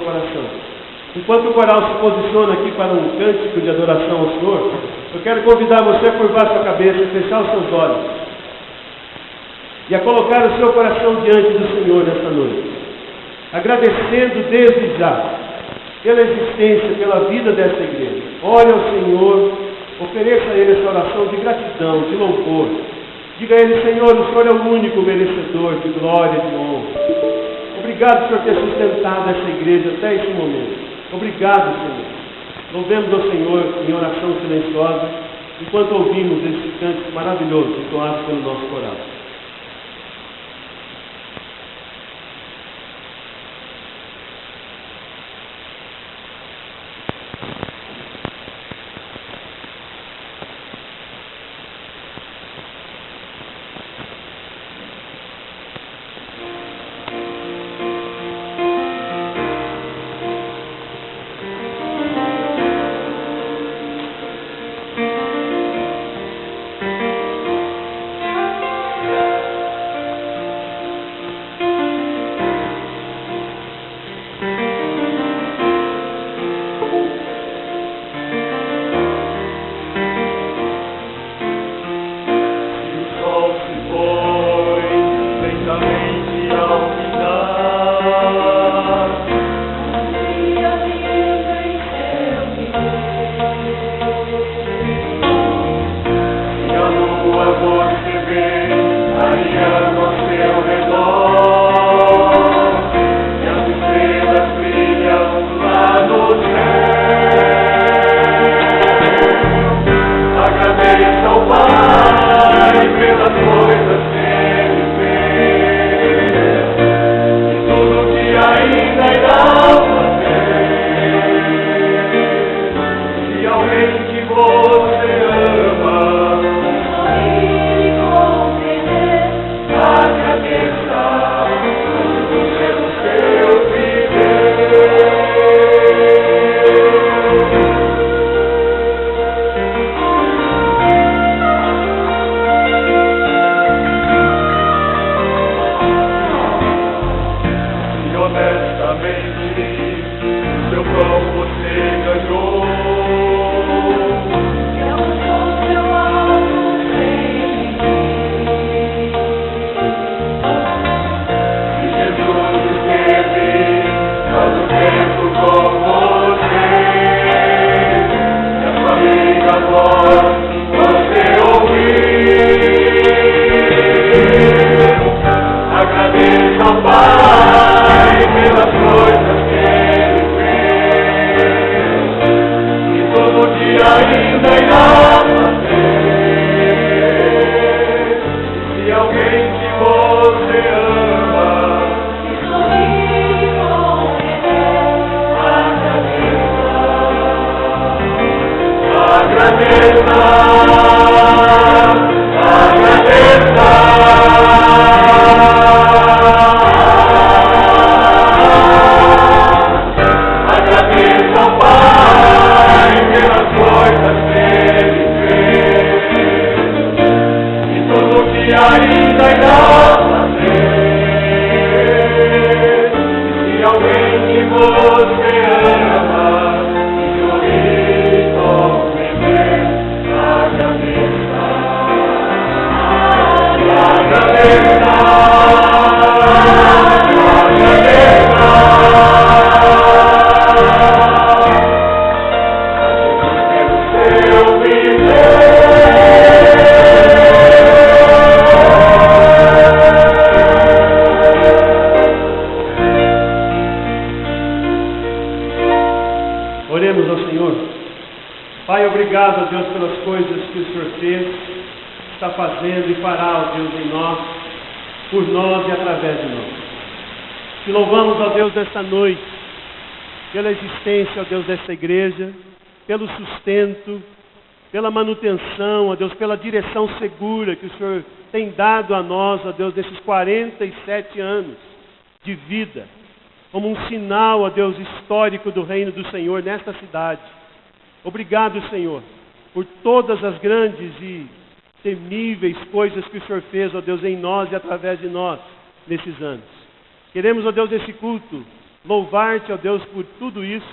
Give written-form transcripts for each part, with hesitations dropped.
coração. Enquanto o coral se posiciona aqui para um cântico de adoração ao Senhor, eu quero convidar você a curvar sua cabeça, a fechar os seus olhos e a colocar o seu coração diante do Senhor nessa noite, agradecendo desde já pela existência, pela vida dessa igreja. Olhe ao Senhor, ofereça a Ele essa oração de gratidão, de louvor. Diga a Ele: Senhor, o Senhor é o único merecedor de glória e de honra. Obrigado por ter sustentado essa igreja até esse momento. Obrigado, Senhor. Louvemos ao Senhor em oração silenciosa, enquanto ouvimos esse canto maravilhoso entoado pelo nosso coral. Oremos ao Senhor. Pai, obrigado, ó Deus, pelas coisas que o Senhor fez, está fazendo e fará, ó Deus, em nós, por nós e através de nós. Te louvamos, ó Deus, nesta noite, pela existência, ó Deus, desta igreja, pelo sustento, pela manutenção, ó Deus, pela direção segura que o Senhor tem dado a nós, ó Deus, nesses 47 anos de vida, como um sinal, ó Deus, histórico do reino do Senhor nesta cidade. Obrigado, Senhor, por todas as grandes e temíveis coisas que o Senhor fez, ó Deus, em nós e através de nós, nesses anos. Queremos, ó Deus, nesse culto, louvar-te, ó Deus, por tudo isso,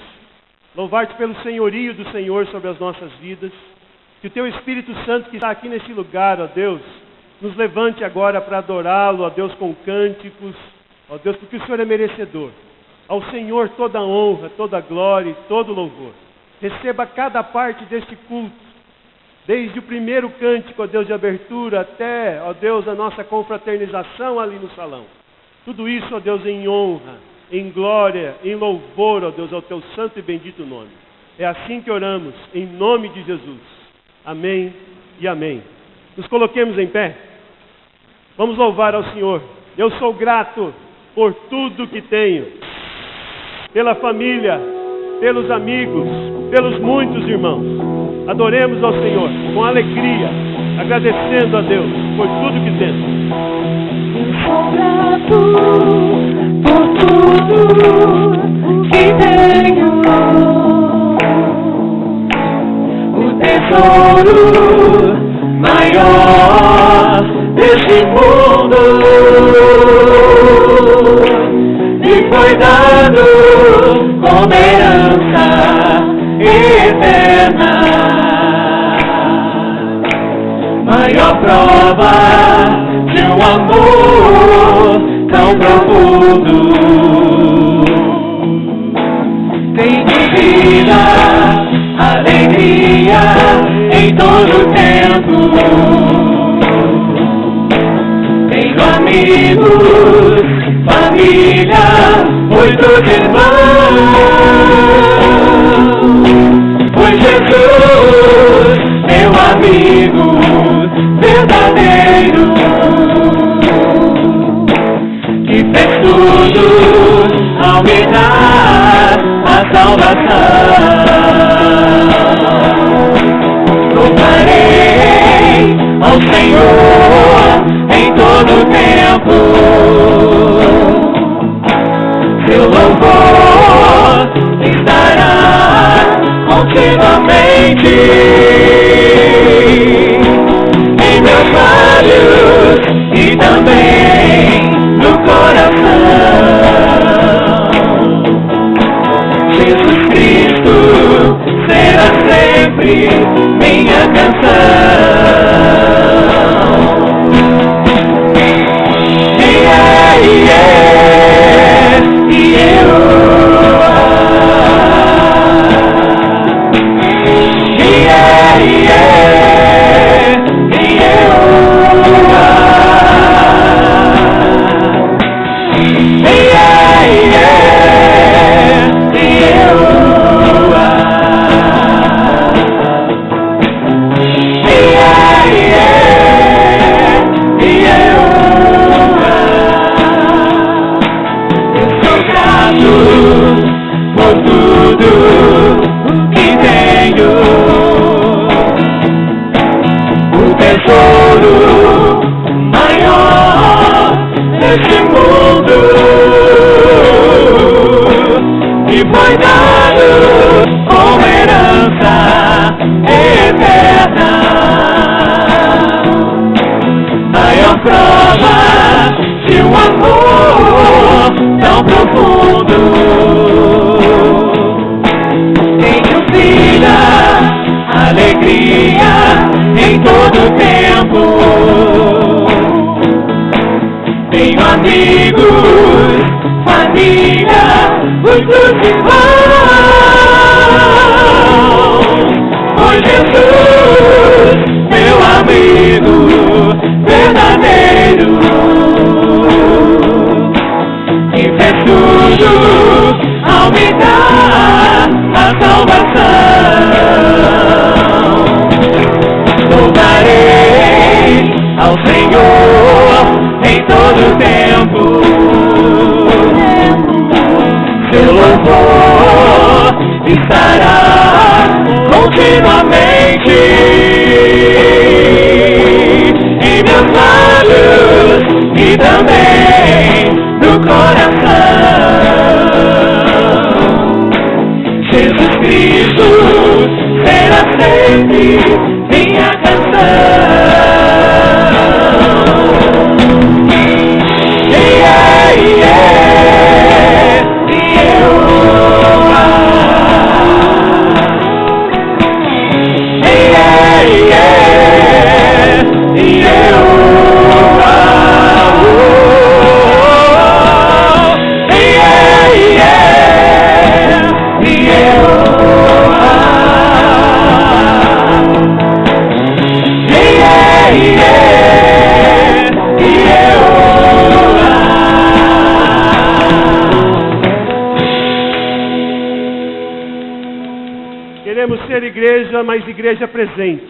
louvar-te pelo senhorio do Senhor sobre as nossas vidas, que o teu Espírito Santo que está aqui nesse lugar, ó Deus, nos levante agora para adorá-lo, ó Deus, com cânticos, ó Deus, porque o Senhor é merecedor. Ao Senhor toda a honra, toda a glória e todo o louvor. Receba cada parte deste culto, desde o primeiro cântico, ó Deus, de abertura, até, ó Deus, a nossa confraternização ali no salão. Tudo isso, ó Deus, em honra, em glória, em louvor, ó Deus, ao teu santo e bendito nome. É assim que oramos, em nome de Jesus. Amém e amém. Nos coloquemos em pé. Vamos louvar ao Senhor. Eu sou grato por tudo que tenho, pela família, pelos amigos, pelos muitos irmãos. Adoremos ao Senhor com alegria, agradecendo a Deus por tudo que temos. Eu sou grato por tudo que tenho, o tesouro maior desse mundo me foi dado como herança eterna, maior prova de um amor tão profundo. Tenho vida, alegria em todo o tempo. Tenho amigos, família, muitos irmãos. Pois Jesus, meu amigo verdadeiro, que fez tudo ao me dar a salvação. Louvarei ao Senhor em todo tempo. Seu louvor estará continuamente em meus lábios e também no coração. Jesus Cristo será sempre minha canção. Foi dado como herança eterna, maior prova de um amor tão profundo. Tenho vida, alegria em todo tempo. Tenho amigos, família, muitos irmãos. Pois Jesus, meu amigo verdadeiro, que fez tudo ao me dar a salvação. Louvarei ao Senhor em todo tempo. Seu louvor estará continuamente em meus lábios e também no coração. Jesus Cristo será sempre minha canção. Yeah, yeah. Queremos ser igreja, mas igreja presente.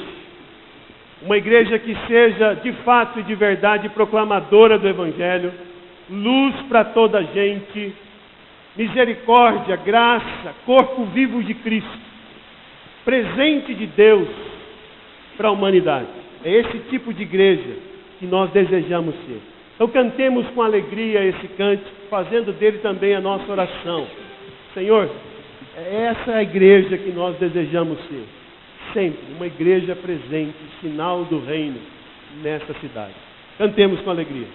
Uma igreja que seja de fato e de verdade proclamadora do Evangelho, luz para toda a gente, misericórdia, graça, corpo vivo de Cristo, presente de Deus para a humanidade. É esse tipo de igreja que nós desejamos ser. Então cantemos com alegria esse cântico, fazendo dele também a nossa oração. Senhor, essa é a igreja que nós desejamos ser. Sempre uma igreja presente, sinal do reino nessa cidade. Cantemos com alegria.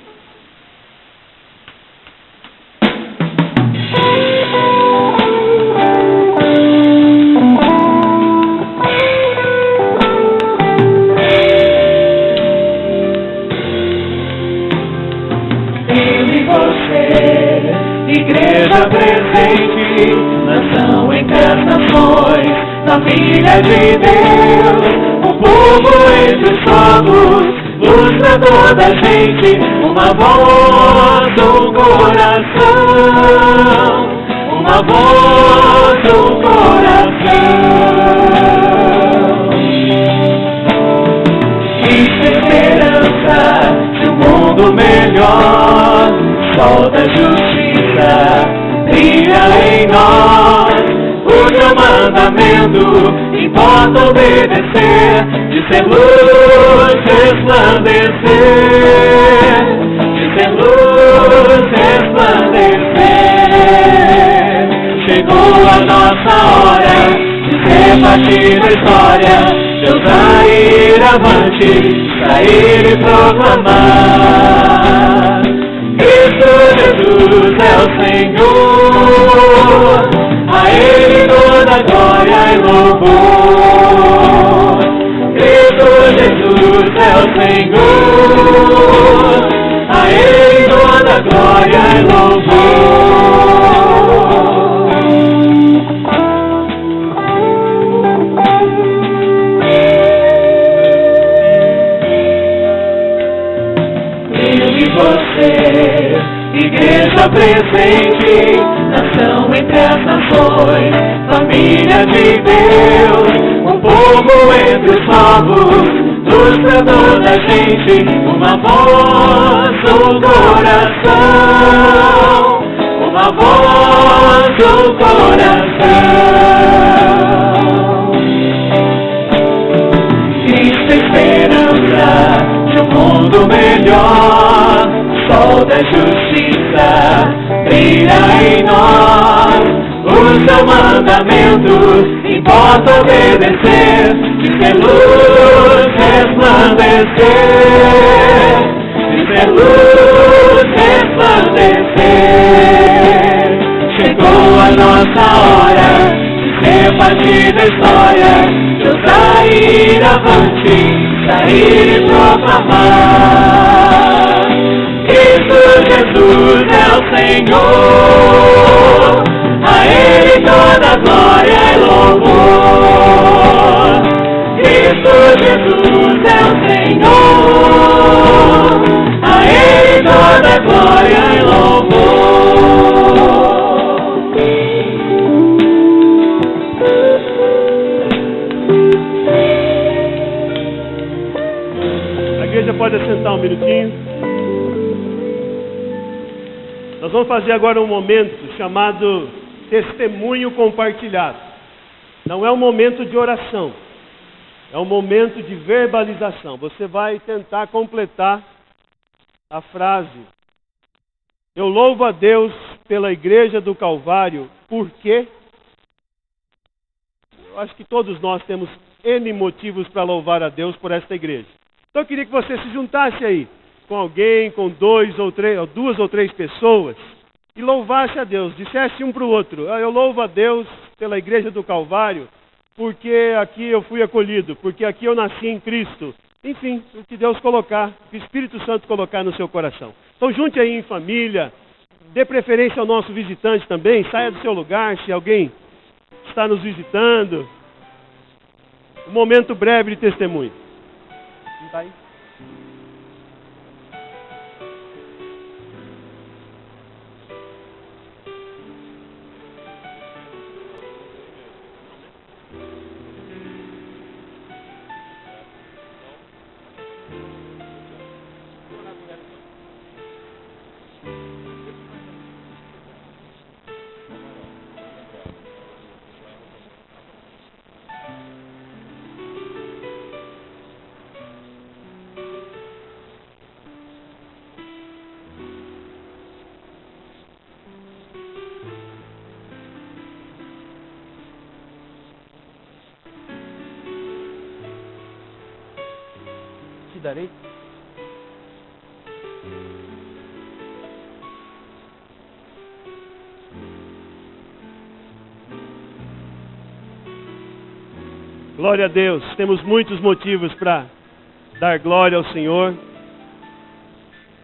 Igreja presente, nação entre as nações, família de Deus, um povo entre os povos, luz pra toda a gente, uma voz, um coração, uma voz, um coração. Isso é esperança de um mundo melhor, sol da justiça brilha em nós, o teu mandamento importa obedecer, de ser luz resplandecer, de ser luz resplandecer. Chegou a nossa hora de ser parte da história, Deus vai ir avante, sair e proclamar. Cristo Jesus é o Senhor, a Ele toda glória e louvor. Cristo Jesus é o Senhor, a Ele toda glória e louvor. Eu e você, igreja presente, nação entre as nações, família de Deus, um povo entre os povos, luz pra toda a gente, uma voz, um coração, uma voz, um coração. Cristo é esperança de um mundo melhor, sol da justiça brilha em nós, o seu mandamento importa obedecer, de ser luz resplandecer, de ser luz resplandecer. Chegou a nossa hora de ser parte da história, Deus vai ir avante, sair e proclamar. Cristo Jesus é o Senhor, a Ele toda glória e louvor. Cristo Jesus é o Senhor, a Ele toda glória e louvor. A igreja pode assentar um minutinho. Nós vamos fazer agora um momento chamado testemunho compartilhado. Não é um momento de oração, é um momento de verbalização. Você vai tentar completar a frase: eu louvo a Deus pela igreja do Calvário, porque... Eu acho que todos nós temos N motivos para louvar a Deus por esta igreja. Então eu queria que você se juntasse aí com alguém, com duas ou três pessoas, e louvasse a Deus, dissesse um para o outro: eu louvo a Deus pela igreja do Calvário, porque aqui eu fui acolhido, porque aqui eu nasci em Cristo. Enfim, o que Deus colocar, o que o Espírito Santo colocar no seu coração. Então junte aí em família, dê preferência ao nosso visitante também, saia do seu lugar se alguém está nos visitando. Um momento breve de testemunho. Não está aí? te darei. Glória a Deus, temos muitos motivos para dar glória ao Senhor,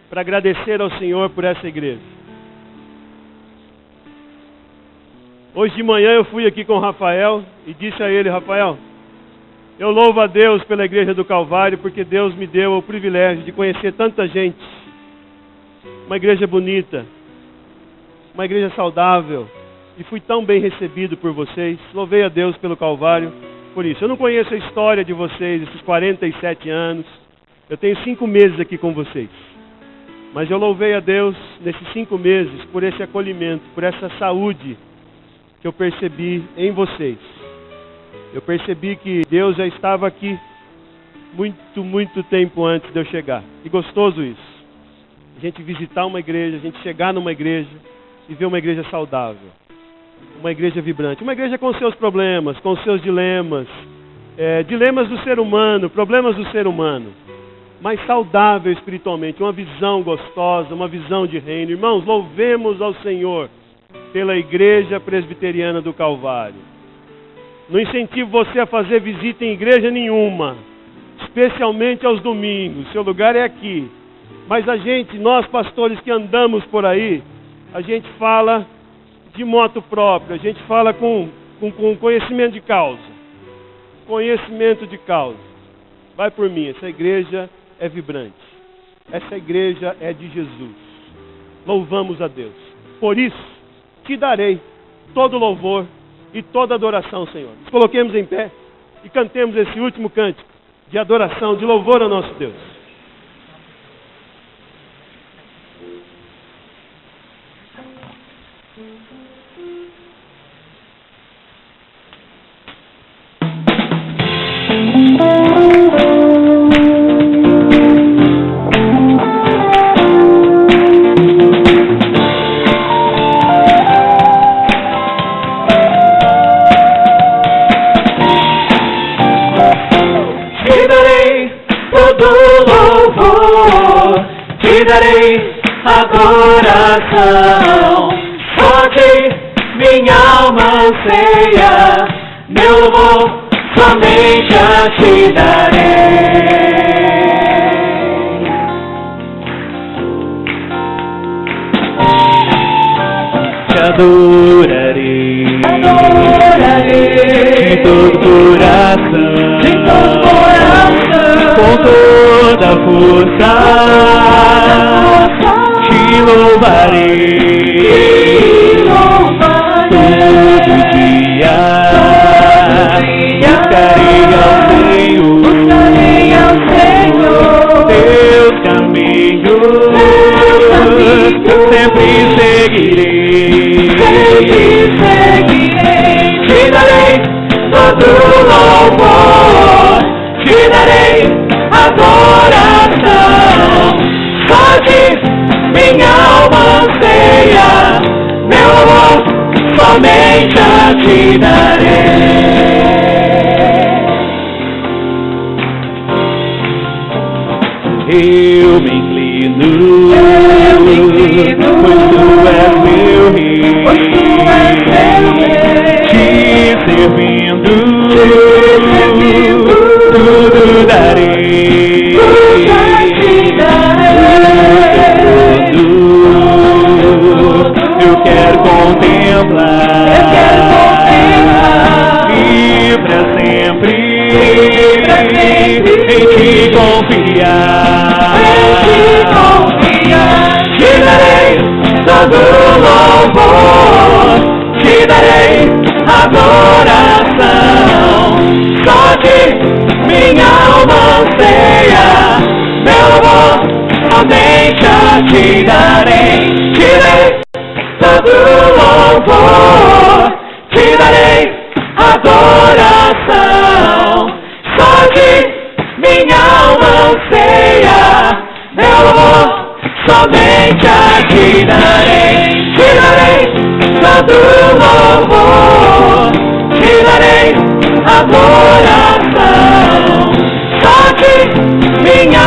para agradecer ao Senhor por essa igreja. Hoje de manhã eu fui aqui com o Rafael e disse a ele: Rafael, eu louvo a Deus pela igreja do Calvário, porque Deus me deu o privilégio de conhecer tanta gente. Uma igreja bonita, uma igreja saudável, e fui tão bem recebido por vocês. Louvei a Deus pelo Calvário por isso. Eu não conheço a história de vocês, esses 47 anos. Eu tenho 5 meses aqui com vocês. Mas eu louvei a Deus nesses 5 meses por esse acolhimento, por essa saúde que eu percebi em vocês. Eu percebi que Deus já estava aqui muito tempo antes de eu chegar. E gostoso isso. A gente visitar uma igreja, a gente chegar numa igreja e ver uma igreja saudável. Uma igreja vibrante, uma igreja com seus problemas, com seus dilemas, dilemas do ser humano, problemas do ser humano, mas saudável espiritualmente, uma visão gostosa, uma visão de reino. Irmãos, louvemos ao Senhor pela igreja presbiteriana do Calvário. Não incentivo você a fazer visita em igreja nenhuma, especialmente aos domingos, seu lugar é aqui. Mas nós pastores que andamos por aí, a gente fala de moto próprio, a gente fala com conhecimento de causa. Conhecimento de causa. Vai por mim, essa igreja é vibrante. Essa igreja é de Jesus. Louvamos a Deus. Por isso, te darei todo louvor e toda adoração, Senhor. Nos coloquemos em pé e cantemos esse último cântico de adoração, de louvor ao nosso Deus. Te darei adoração, só que minha alma anseia, meu louvor somente a te darei. Te adorarei, de todo coração, com toda força. Te louvarei todo dia, buscarei ao Senhor, teus caminhos, sempre seguirei, te darei todo louvor, te darei adoração, só de minha alma anseia, meu amor somente a te darei. Eu me inclino, pois tu és meu rei, te servindo, tudo darei. Eu quero contemplar e pra sempre em te confiar. Te darei todo louvor, te darei adoração, só que minha alma anseia, meu amor somente a te darei. Te darei todo louvor, te darei adoração, só que minha alma anseia, meu amor somente a te darei. Te darei todo louvor, te darei adoração, só que minha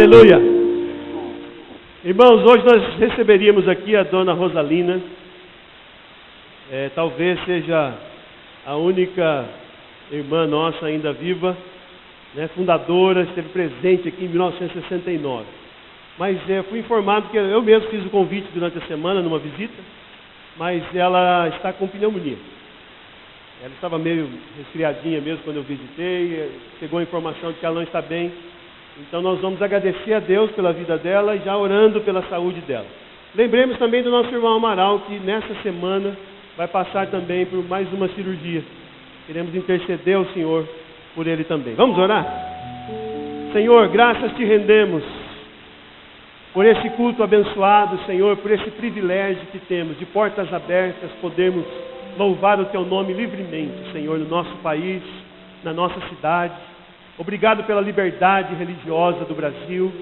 Aleluia. Irmãos, hoje nós receberíamos aqui a dona Rosalina. Talvez seja a única irmã nossa ainda viva, né, fundadora, esteve presente aqui em 1969. Mas fui informado que eu mesmo fiz o convite durante a semana, numa visita, mas ela está com pneumonia. Ela estava meio resfriadinha mesmo quando eu visitei, chegou a informação de que ela não está bem. Então nós vamos agradecer a Deus pela vida dela e já orando pela saúde dela. Lembremos também do nosso irmão Amaral, que nessa semana vai passar também por mais uma cirurgia. Queremos interceder ao Senhor por ele também. Vamos orar? Senhor, graças te rendemos por esse culto abençoado, Senhor, por esse privilégio que temos de portas abertas, podermos louvar o teu nome livremente, Senhor, no nosso país, na nossa cidade. Obrigado pela liberdade religiosa do Brasil.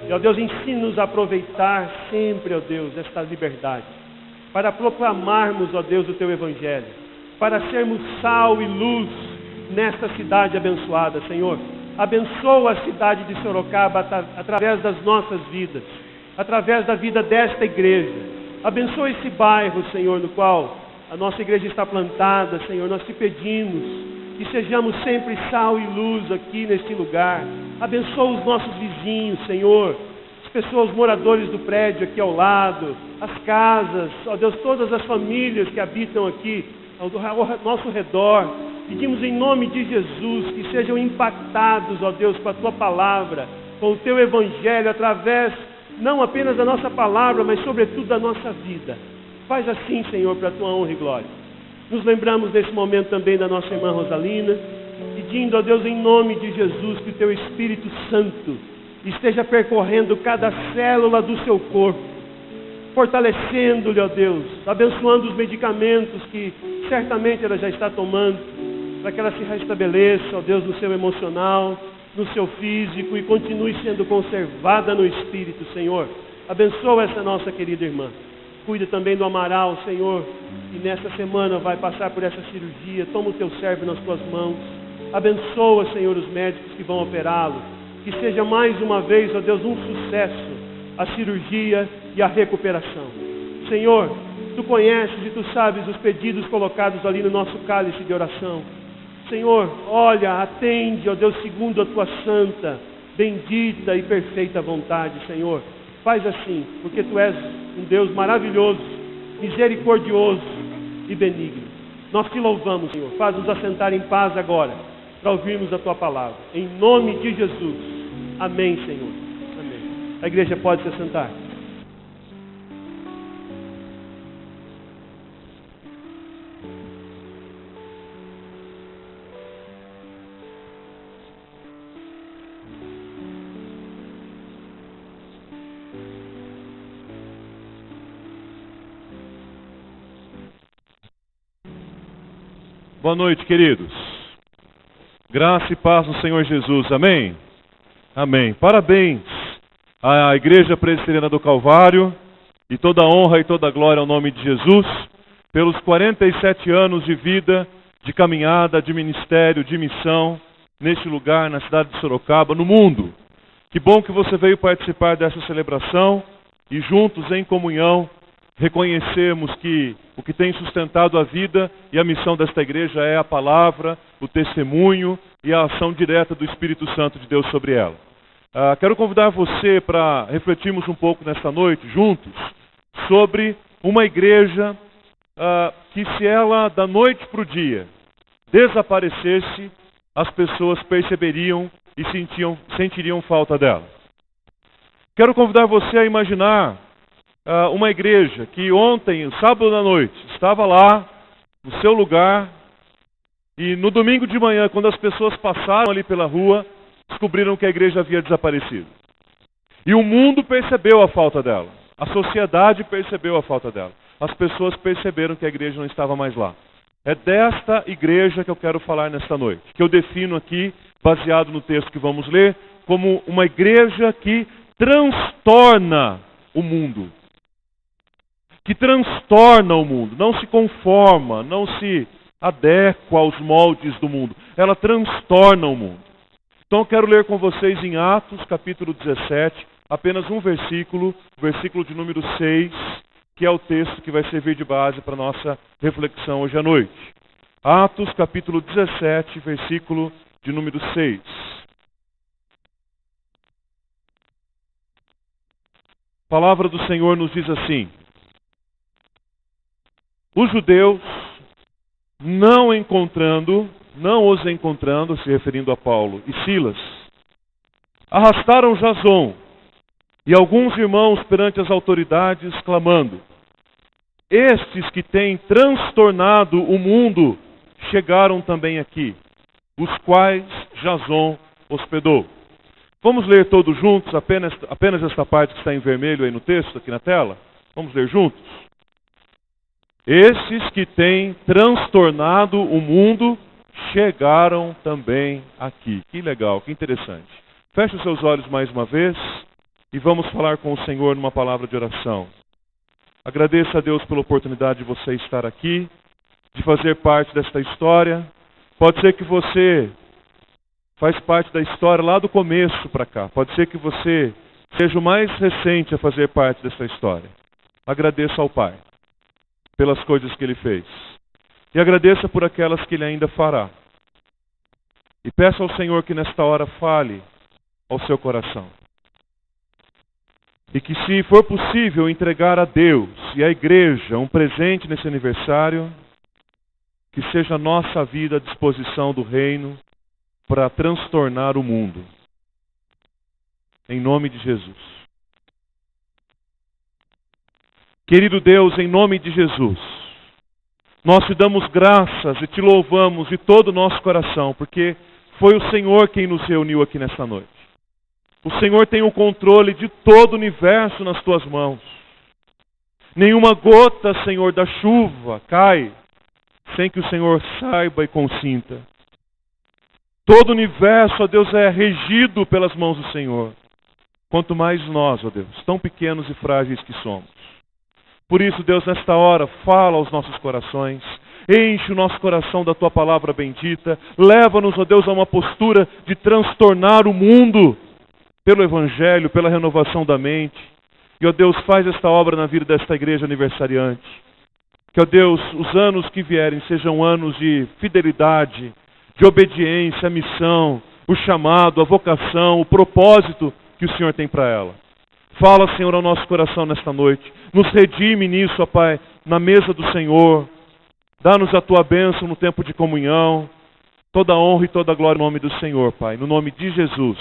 E, ó Deus, ensina-nos a aproveitar sempre, ó Deus, esta liberdade, para proclamarmos, ó Deus, o teu evangelho, para sermos sal e luz nesta cidade abençoada, Senhor. Abençoa a cidade de Sorocaba através das nossas vidas, através da vida desta igreja. Abençoa esse bairro, Senhor, no qual a nossa igreja está plantada, Senhor. Nós te pedimos que sejamos sempre sal e luz aqui neste lugar. Abençoa os nossos vizinhos, Senhor, as pessoas, moradores do prédio aqui ao lado, as casas, ó Deus, todas as famílias que habitam aqui ao nosso redor. Pedimos em nome de Jesus que sejam impactados, ó Deus, com a tua palavra, com o teu evangelho, através não apenas da nossa palavra, mas sobretudo da nossa vida. Faz assim, Senhor, para a tua honra e glória. Nos lembramos nesse momento também da nossa irmã Rosalina, pedindo a Deus em nome de Jesus que o teu Espírito Santo esteja percorrendo cada célula do seu corpo, fortalecendo-lhe, ó Deus, abençoando os medicamentos que certamente ela já está tomando, para que ela se restabeleça, ó Deus, no seu emocional, no seu físico e continue sendo conservada no Espírito, Senhor. Abençoa essa nossa querida irmã. Cuida também do Amaral, Senhor, que nesta semana vai passar por essa cirurgia. Toma o teu servo nas tuas mãos. Abençoa, Senhor, os médicos que vão operá-lo. Que seja mais uma vez, ó Deus, um sucesso a cirurgia e a recuperação. Senhor, tu conheces e tu sabes os pedidos colocados ali no nosso cálice de oração. Senhor, olha, atende, ó Deus, segundo a tua santa, bendita e perfeita vontade, Senhor. Faz assim, porque tu és um Deus maravilhoso, misericordioso e benigno. Nós te louvamos, Senhor. Faz-nos assentar em paz agora, para ouvirmos a tua palavra. Em nome de Jesus. Amém, Senhor. Amém. A igreja pode se assentar. Boa noite, queridos. Graça e paz no Senhor Jesus. Amém? Amém. Parabéns à Igreja Presbiteriana do Calvário e toda a honra e toda a glória ao nome de Jesus pelos 47 anos de vida, de caminhada, de ministério, de missão neste lugar, na cidade de Sorocaba, no mundo. Que bom que você veio participar dessa celebração e juntos em comunhão reconhecemos que o que tem sustentado a vida e a missão desta igreja é a palavra, o testemunho e a ação direta do Espírito Santo de Deus sobre ela. Quero convidar você para refletirmos um pouco nesta noite, juntos, sobre uma igreja que, se ela da noite para o dia desaparecesse, as pessoas perceberiam e sentiriam falta dela. Quero convidar você a imaginar uma igreja que ontem, sábado à noite, estava lá no seu lugar e no domingo de manhã, quando as pessoas passaram ali pela rua, descobriram que a igreja havia desaparecido. E o mundo percebeu a falta dela. A sociedade percebeu a falta dela. As pessoas perceberam que a igreja não estava mais lá. É desta igreja que eu quero falar nesta noite, que eu defino aqui, baseado no texto que vamos ler, como uma igreja que transtorna o mundo. Que transtorna o mundo, não se conforma, não se adequa aos moldes do mundo. Ela transtorna o mundo. Então eu quero ler com vocês em Atos, capítulo 17, apenas um versículo, o versículo de número 6, que é o texto que vai servir de base para a nossa reflexão hoje à noite. Atos, capítulo 17, versículo de número 6. A palavra do Senhor nos diz assim: os judeus, não os encontrando, se referindo a Paulo e Silas, arrastaram Jason e alguns irmãos perante as autoridades, clamando: estes que têm transtornado o mundo chegaram também aqui, os quais Jason hospedou. Vamos ler todos juntos, apenas esta parte que está em vermelho aí no texto, aqui na tela? Vamos ler juntos? Esses que têm transtornado o mundo chegaram também aqui. Que legal, que interessante. Feche os seus olhos mais uma vez e vamos falar com o Senhor numa palavra de oração. Agradeço a Deus pela oportunidade de você estar aqui, de fazer parte desta história. Pode ser que você faz parte da história lá do começo para cá. Pode ser que você seja o mais recente a fazer parte dessa história. Agradeço ao Pai pelas coisas que Ele fez. E agradeça por aquelas que Ele ainda fará. E peça ao Senhor que nesta hora fale ao seu coração. E que, se for possível, entregar a Deus e à igreja um presente nesse aniversário, que seja a nossa vida à disposição do reino para transtornar o mundo. Em nome de Jesus. Querido Deus, em nome de Jesus, nós te damos graças e te louvamos de todo o nosso coração, porque foi o Senhor quem nos reuniu aqui nesta noite. O Senhor tem o controle de todo o universo nas tuas mãos. Nenhuma gota, Senhor, da chuva cai sem que o Senhor saiba e consinta. Todo o universo, ó Deus, é regido pelas mãos do Senhor. Quanto mais nós, ó Deus, tão pequenos e frágeis que somos. Por isso, Deus, nesta hora, fala aos nossos corações, enche o nosso coração da Tua palavra bendita, leva-nos, ó Deus, a uma postura de transtornar o mundo pelo Evangelho, pela renovação da mente. E, ó Deus, faz esta obra na vida desta igreja aniversariante. Que, ó Deus, os anos que vierem sejam anos de fidelidade, de obediência, a missão, o chamado, a vocação, o propósito que o Senhor tem para ela. Fala, Senhor, ao nosso coração nesta noite. Nos redime nisso, ó Pai, na mesa do Senhor. Dá-nos a Tua bênção no tempo de comunhão. Toda a honra e toda a glória em nome do Senhor, Pai. No nome de Jesus.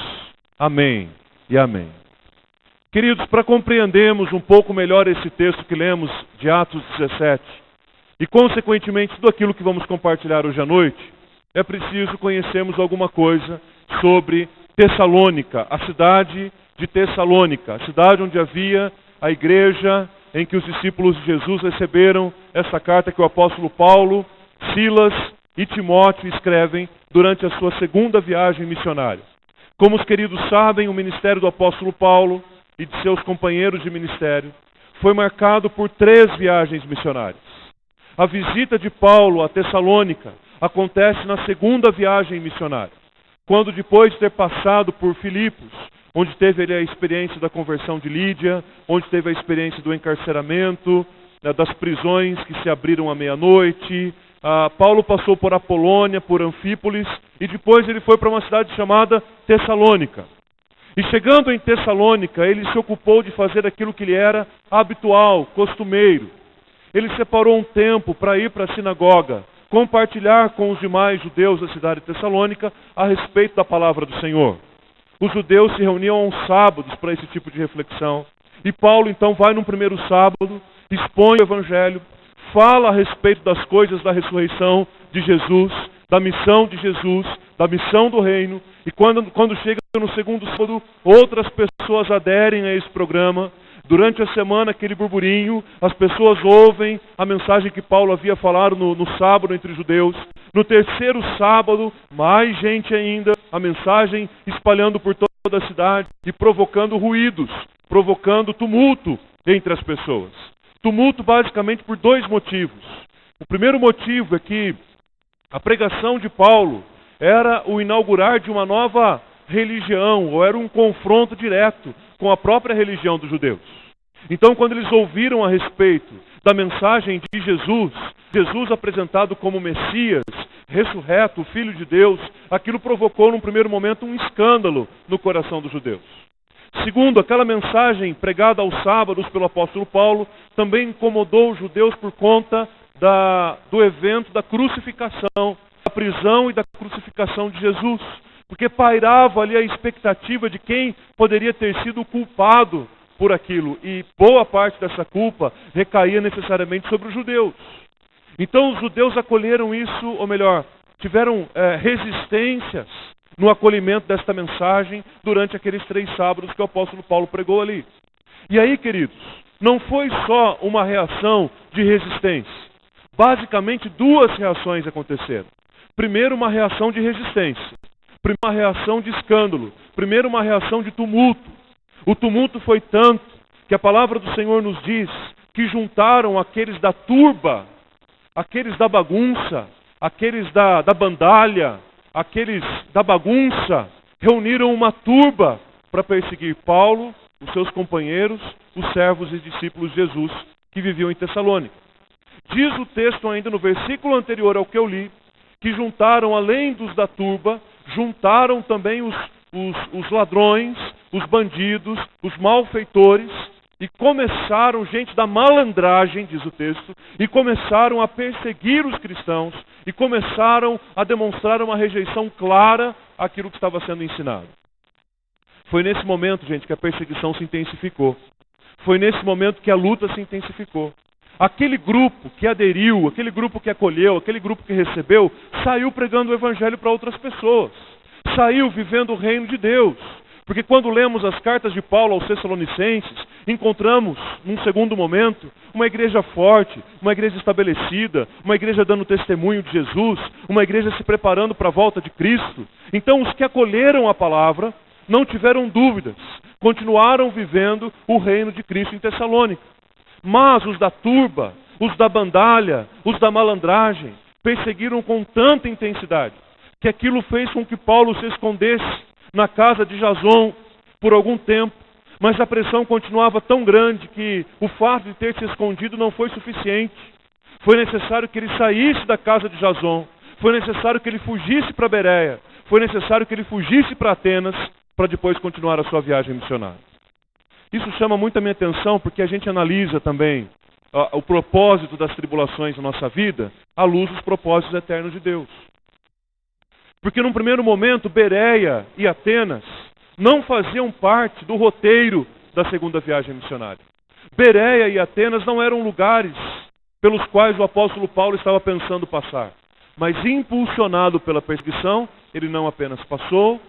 Amém e amém. Queridos, para compreendermos um pouco melhor esse texto que lemos de Atos 17, e consequentemente tudo aquilo que vamos compartilhar hoje à noite, é preciso conhecermos alguma coisa sobre Tessalônica, a cidade de Tessalônica, a cidade onde havia a igreja em que os discípulos de Jesus receberam essa carta que o apóstolo Paulo, Silas e Timóteo escrevem durante a sua segunda viagem missionária. Como os queridos sabem, o ministério do apóstolo Paulo e de seus companheiros de ministério foi marcado por 3 viagens missionárias. A visita de Paulo a Tessalônica acontece na segunda viagem missionária, quando depois de ter passado por Filipos, onde teve ele a experiência da conversão de Lídia, onde teve a experiência do encarceramento, das prisões que se abriram à meia-noite. Paulo passou por Apolônia, por Anfípolis, e depois ele foi para uma cidade chamada Tessalônica. E chegando em Tessalônica, ele se ocupou de fazer aquilo que lhe era habitual, costumeiro. Ele separou um tempo para ir para a sinagoga, compartilhar com os demais judeus da cidade de Tessalônica a respeito da palavra do Senhor. Os judeus se reuniam aos sábados para esse tipo de reflexão. E Paulo então vai no primeiro sábado, expõe o Evangelho, fala a respeito das coisas da ressurreição de Jesus, da missão de Jesus, da missão do reino. E quando chega no segundo sábado, outras pessoas aderem a esse programa. Durante a semana, aquele burburinho, as pessoas ouvem a mensagem que Paulo havia falado no sábado entre os judeus. No terceiro sábado, mais gente ainda, a mensagem espalhando por toda a cidade e provocando ruídos, provocando tumulto entre as pessoas. Tumulto basicamente por 2 motivos. O primeiro motivo é que a pregação de Paulo era o inaugurar de uma nova religião, ou era um confronto direto com a própria religião dos judeus. Então, quando eles ouviram a respeito da mensagem de Jesus, Jesus apresentado como Messias, ressurreto, o Filho de Deus, aquilo provocou num primeiro momento um escândalo no coração dos judeus. Segundo, aquela mensagem pregada aos sábados pelo apóstolo Paulo também incomodou os judeus por conta do evento da crucificação, da prisão e da crucificação de Jesus, porque pairava ali a expectativa de quem poderia ter sido o culpado por aquilo, e boa parte dessa culpa recaía necessariamente sobre os judeus. Então os judeus acolheram isso, ou melhor, tiveram resistências no acolhimento desta mensagem durante aqueles 3 sábados que o apóstolo Paulo pregou ali. E aí, queridos, não foi só uma reação de resistência. Basicamente 2 reações aconteceram. Primeiro, uma reação de resistência. Primeiro, uma reação de escândalo. Primeiro, uma reação de tumulto. O tumulto foi tanto que a palavra do Senhor nos diz que juntaram aqueles da turba, aqueles da bagunça, aqueles da bandalha, aqueles da bagunça, reuniram uma turba para perseguir Paulo, os seus companheiros, os servos e discípulos de Jesus que viviam em Tessalônica. Diz o texto ainda no versículo anterior ao que eu li, que juntaram, além dos da turba, juntaram também os ladrões, os bandidos, os malfeitores, e começaram, gente da malandragem, diz o texto, e começaram a perseguir os cristãos, e começaram a demonstrar uma rejeição clara àquilo que estava sendo ensinado. Foi nesse momento, gente, que a perseguição se intensificou. Foi nesse momento que a luta se intensificou. Aquele grupo que aderiu, aquele grupo que acolheu, aquele grupo que recebeu, saiu pregando o evangelho para outras pessoas. Saiu vivendo o reino de Deus. Porque quando lemos as cartas de Paulo aos Tessalonicenses, encontramos, num segundo momento, uma igreja forte, uma igreja estabelecida, uma igreja dando testemunho de Jesus, uma igreja se preparando para a volta de Cristo. Então os que acolheram a palavra não tiveram dúvidas, continuaram vivendo o reino de Cristo em Tessalônica. Mas os da turba, os da bandalha, os da malandragem, perseguiram com tanta intensidade, que aquilo fez com que Paulo se escondesse na casa de Jason por algum tempo, mas a pressão continuava tão grande que o fato de ter se escondido não foi suficiente. Foi necessário que ele saísse da casa de Jason, foi necessário que ele fugisse para Bereia, foi necessário que ele fugisse para Atenas, para depois continuar a sua viagem missionária. Isso chama muito a minha atenção porque a gente analisa também o propósito das tribulações na nossa vida à luz dos propósitos eternos de Deus. Porque num primeiro momento, Bereia e Atenas não faziam parte do roteiro da segunda viagem missionária. Bereia e Atenas não eram lugares pelos quais o apóstolo Paulo estava pensando passar. Mas impulsionado pela perseguição, ele não apenas passou,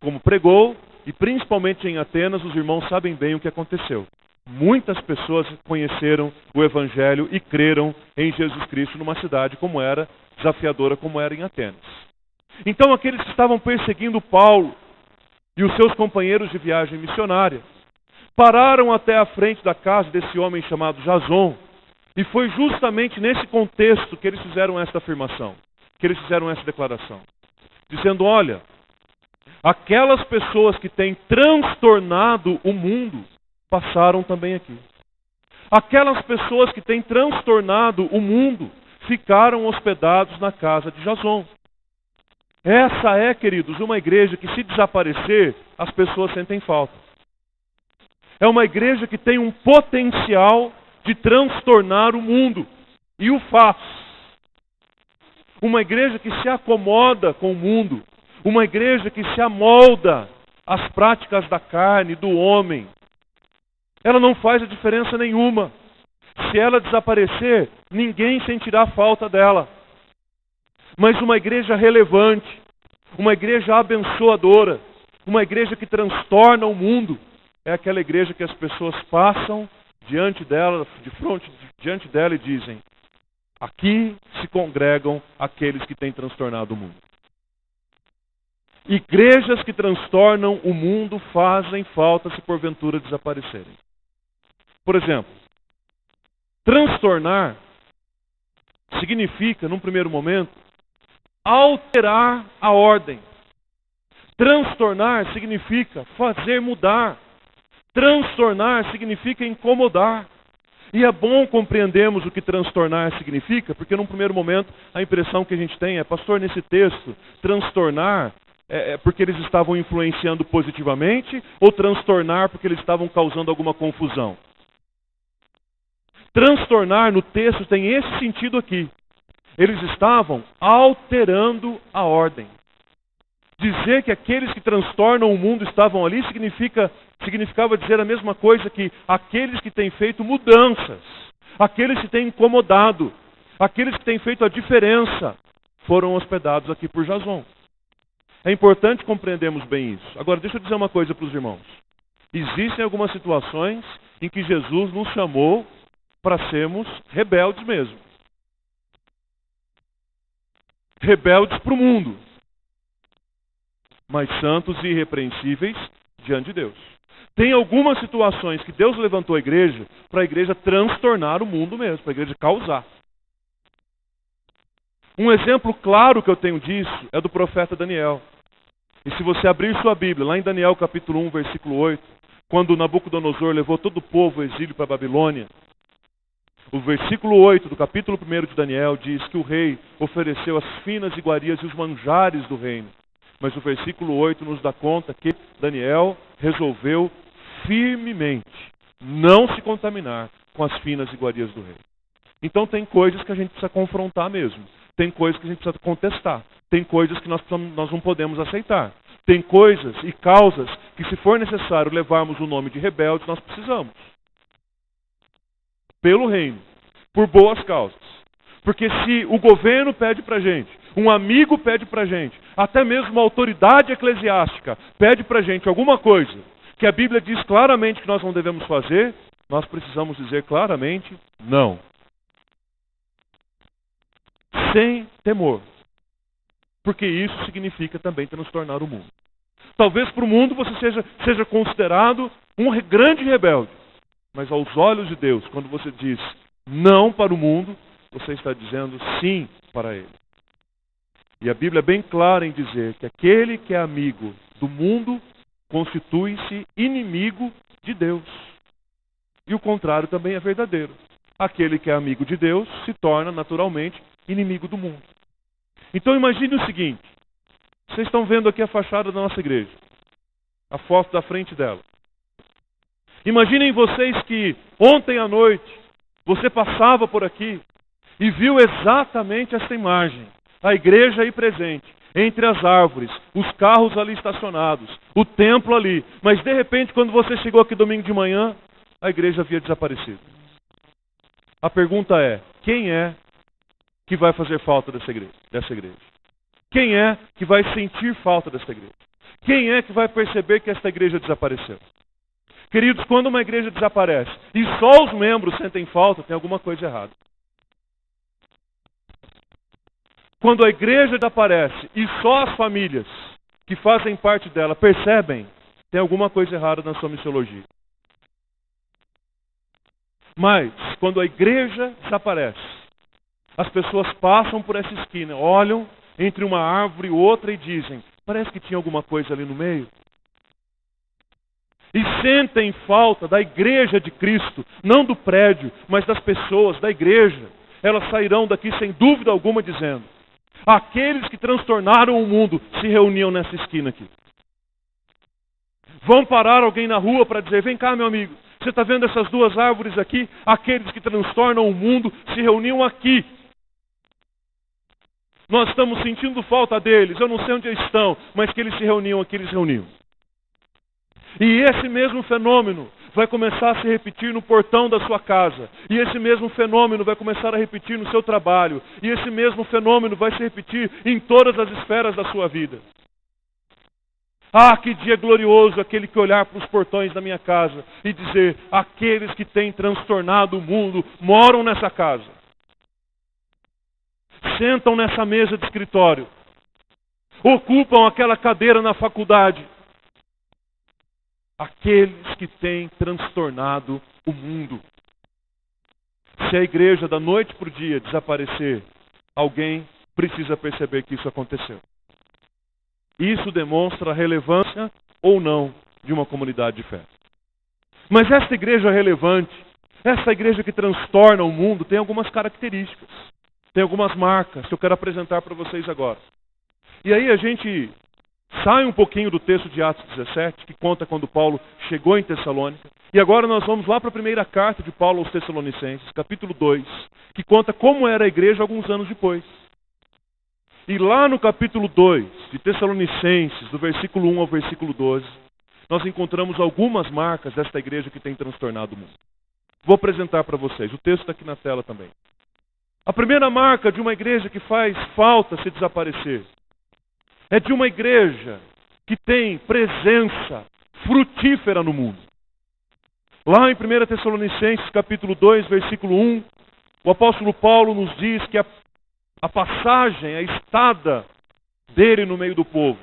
como pregou, e principalmente em Atenas, os irmãos sabem bem o que aconteceu. Muitas pessoas conheceram o Evangelho e creram em Jesus Cristo numa cidade como era, desafiadora como era em Atenas. Então aqueles que estavam perseguindo Paulo e os seus companheiros de viagem missionária pararam até a frente da casa desse homem chamado Jason, e foi justamente nesse contexto que eles fizeram esta afirmação, que eles fizeram essa declaração, dizendo: olha, aquelas pessoas que têm transtornado o mundo passaram também aqui. Aquelas pessoas que têm transtornado o mundo ficaram hospedados na casa de Jason. Essa é, queridos, uma igreja que, se desaparecer, as pessoas sentem falta. É uma igreja que tem um potencial de transtornar o mundo, e o faz. Uma igreja que se acomoda com o mundo, uma igreja que se amolda às práticas da carne, do homem. Ela não faz a diferença nenhuma. Se ela desaparecer, ninguém sentirá falta dela. Mas uma igreja relevante, uma igreja abençoadora, uma igreja que transtorna o mundo, é aquela igreja que as pessoas passam diante dela, diante dela e dizem: aqui se congregam aqueles que têm transtornado o mundo. Igrejas que transtornam o mundo fazem falta se porventura desaparecerem. Por exemplo, transtornar significa, num primeiro momento, alterar a ordem. Transtornar significa fazer mudar. Transtornar significa incomodar. E é bom compreendermos o que transtornar significa, porque num primeiro momento a impressão que a gente tem é, pastor, nesse texto, transtornar é porque eles estavam influenciando positivamente ou transtornar porque eles estavam causando alguma confusão? Transtornar no texto tem esse sentido aqui. Eles estavam alterando a ordem. Dizer que aqueles que transtornam o mundo estavam ali significava dizer a mesma coisa que aqueles que têm feito mudanças, aqueles que têm incomodado, aqueles que têm feito a diferença, foram hospedados aqui por Jason. É importante compreendermos bem isso. Agora, deixa eu dizer uma coisa para os irmãos. Existem algumas situações em que Jesus nos chamou para sermos rebeldes mesmo. Rebeldes para o mundo, mas santos e irrepreensíveis diante de Deus. Tem algumas situações que Deus levantou a igreja para a igreja transtornar o mundo mesmo, para a igreja causar. Um exemplo claro que eu tenho disso é do profeta Daniel. E se você abrir sua Bíblia, lá em Daniel capítulo 1, versículo 8, quando Nabucodonosor levou todo o povo ao exílio para a Babilônia, o versículo 8 do capítulo 1 de Daniel diz que o rei ofereceu as finas iguarias e os manjares do reino. Mas o versículo 8 nos dá conta que Daniel resolveu firmemente não se contaminar com as finas iguarias do rei. Então tem coisas que a gente precisa confrontar mesmo. Tem coisas que a gente precisa contestar. Tem coisas que nós não podemos aceitar. Tem coisas e causas que, se for necessário levarmos o nome de rebeldes, nós precisamos. Pelo reino, por boas causas. Porque se o governo pede para a gente, um amigo pede para a gente, até mesmo uma autoridade eclesiástica pede para a gente alguma coisa que a Bíblia diz claramente que nós não devemos fazer, nós precisamos dizer claramente não. Sem temor. Porque isso significa também transtornar o mundo. Talvez para o mundo você seja considerado um grande rebelde. Mas aos olhos de Deus, quando você diz não para o mundo, você está dizendo sim para ele. E a Bíblia é bem clara em dizer que aquele que é amigo do mundo constitui-se inimigo de Deus. E o contrário também é verdadeiro. Aquele que é amigo de Deus se torna naturalmente inimigo do mundo. Então imagine o seguinte. Vocês estão vendo aqui a fachada da nossa igreja. A foto da frente dela. Imaginem vocês que ontem à noite você passava por aqui e viu exatamente essa imagem. A igreja aí presente, entre as árvores, os carros ali estacionados, o templo ali. Mas de repente, quando você chegou aqui domingo de manhã, a igreja havia desaparecido. A pergunta é, quem é que vai fazer falta dessa igreja? Quem é que vai sentir falta dessa igreja? Quem é que vai perceber que esta igreja desapareceu? Queridos, quando uma igreja desaparece e só os membros sentem falta, tem alguma coisa errada. Quando a igreja desaparece e só as famílias que fazem parte dela percebem, tem alguma coisa errada na sua missiologia. Mas, quando a igreja desaparece, as pessoas passam por essa esquina, olham entre uma árvore e outra e dizem, parece que tinha alguma coisa ali no meio. E sentem falta da igreja de Cristo, não do prédio, mas das pessoas, da igreja. Elas sairão daqui sem dúvida alguma dizendo, aqueles que transtornaram o mundo se reuniam nessa esquina aqui. Vão parar alguém na rua para dizer, vem cá meu amigo, você está vendo essas duas árvores aqui? Aqueles que transtornam o mundo se reuniam aqui. Nós estamos sentindo falta deles, eu não sei onde eles estão, mas que eles se reuniam aqui, eles se reuniam. E esse mesmo fenômeno vai começar a se repetir no portão da sua casa. E esse mesmo fenômeno vai começar a repetir no seu trabalho. E esse mesmo fenômeno vai se repetir em todas as esferas da sua vida. Ah, que dia glorioso aquele que olhar para os portões da minha casa e dizer, aqueles que têm transtornado o mundo moram nessa casa. Sentam nessa mesa de escritório. Ocupam aquela cadeira na faculdade. Aqueles que têm transtornado o mundo. Se a igreja da noite para o dia desaparecer, alguém precisa perceber que isso aconteceu. Isso demonstra a relevância ou não de uma comunidade de fé. Mas esta igreja relevante, essa igreja que transtorna o mundo, tem algumas características, tem algumas marcas que eu quero apresentar para vocês agora. E aí a gente sai um pouquinho do texto de Atos 17, que conta quando Paulo chegou em Tessalônica, e agora nós vamos lá para a primeira carta de Paulo aos Tessalonicenses, capítulo 2, que conta como era a igreja alguns anos depois. E lá no capítulo 2 de Tessalonicenses, do versículo 1 ao versículo 12, nós encontramos algumas marcas desta igreja que tem transtornado o mundo. Vou apresentar para vocês, o texto está aqui na tela também. A primeira marca de uma igreja que faz falta se desaparecer é de uma igreja que tem presença frutífera no mundo. Lá em 1 Tessalonicenses, capítulo 2, versículo 1, o apóstolo Paulo nos diz que a passagem, a estada dele no meio do povo,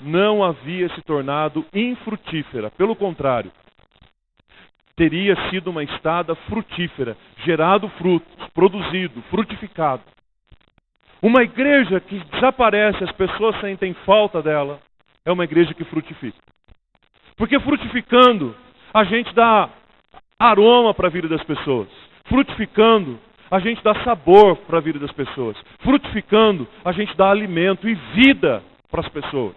não havia se tornado infrutífera. Pelo contrário, teria sido uma estada frutífera, gerado frutos, produzido, frutificado. Uma igreja que desaparece, as pessoas sentem falta dela, é uma igreja que frutifica. Porque frutificando, a gente dá aroma para a vida das pessoas. Frutificando, a gente dá sabor para a vida das pessoas. Frutificando, a gente dá alimento e vida para as pessoas.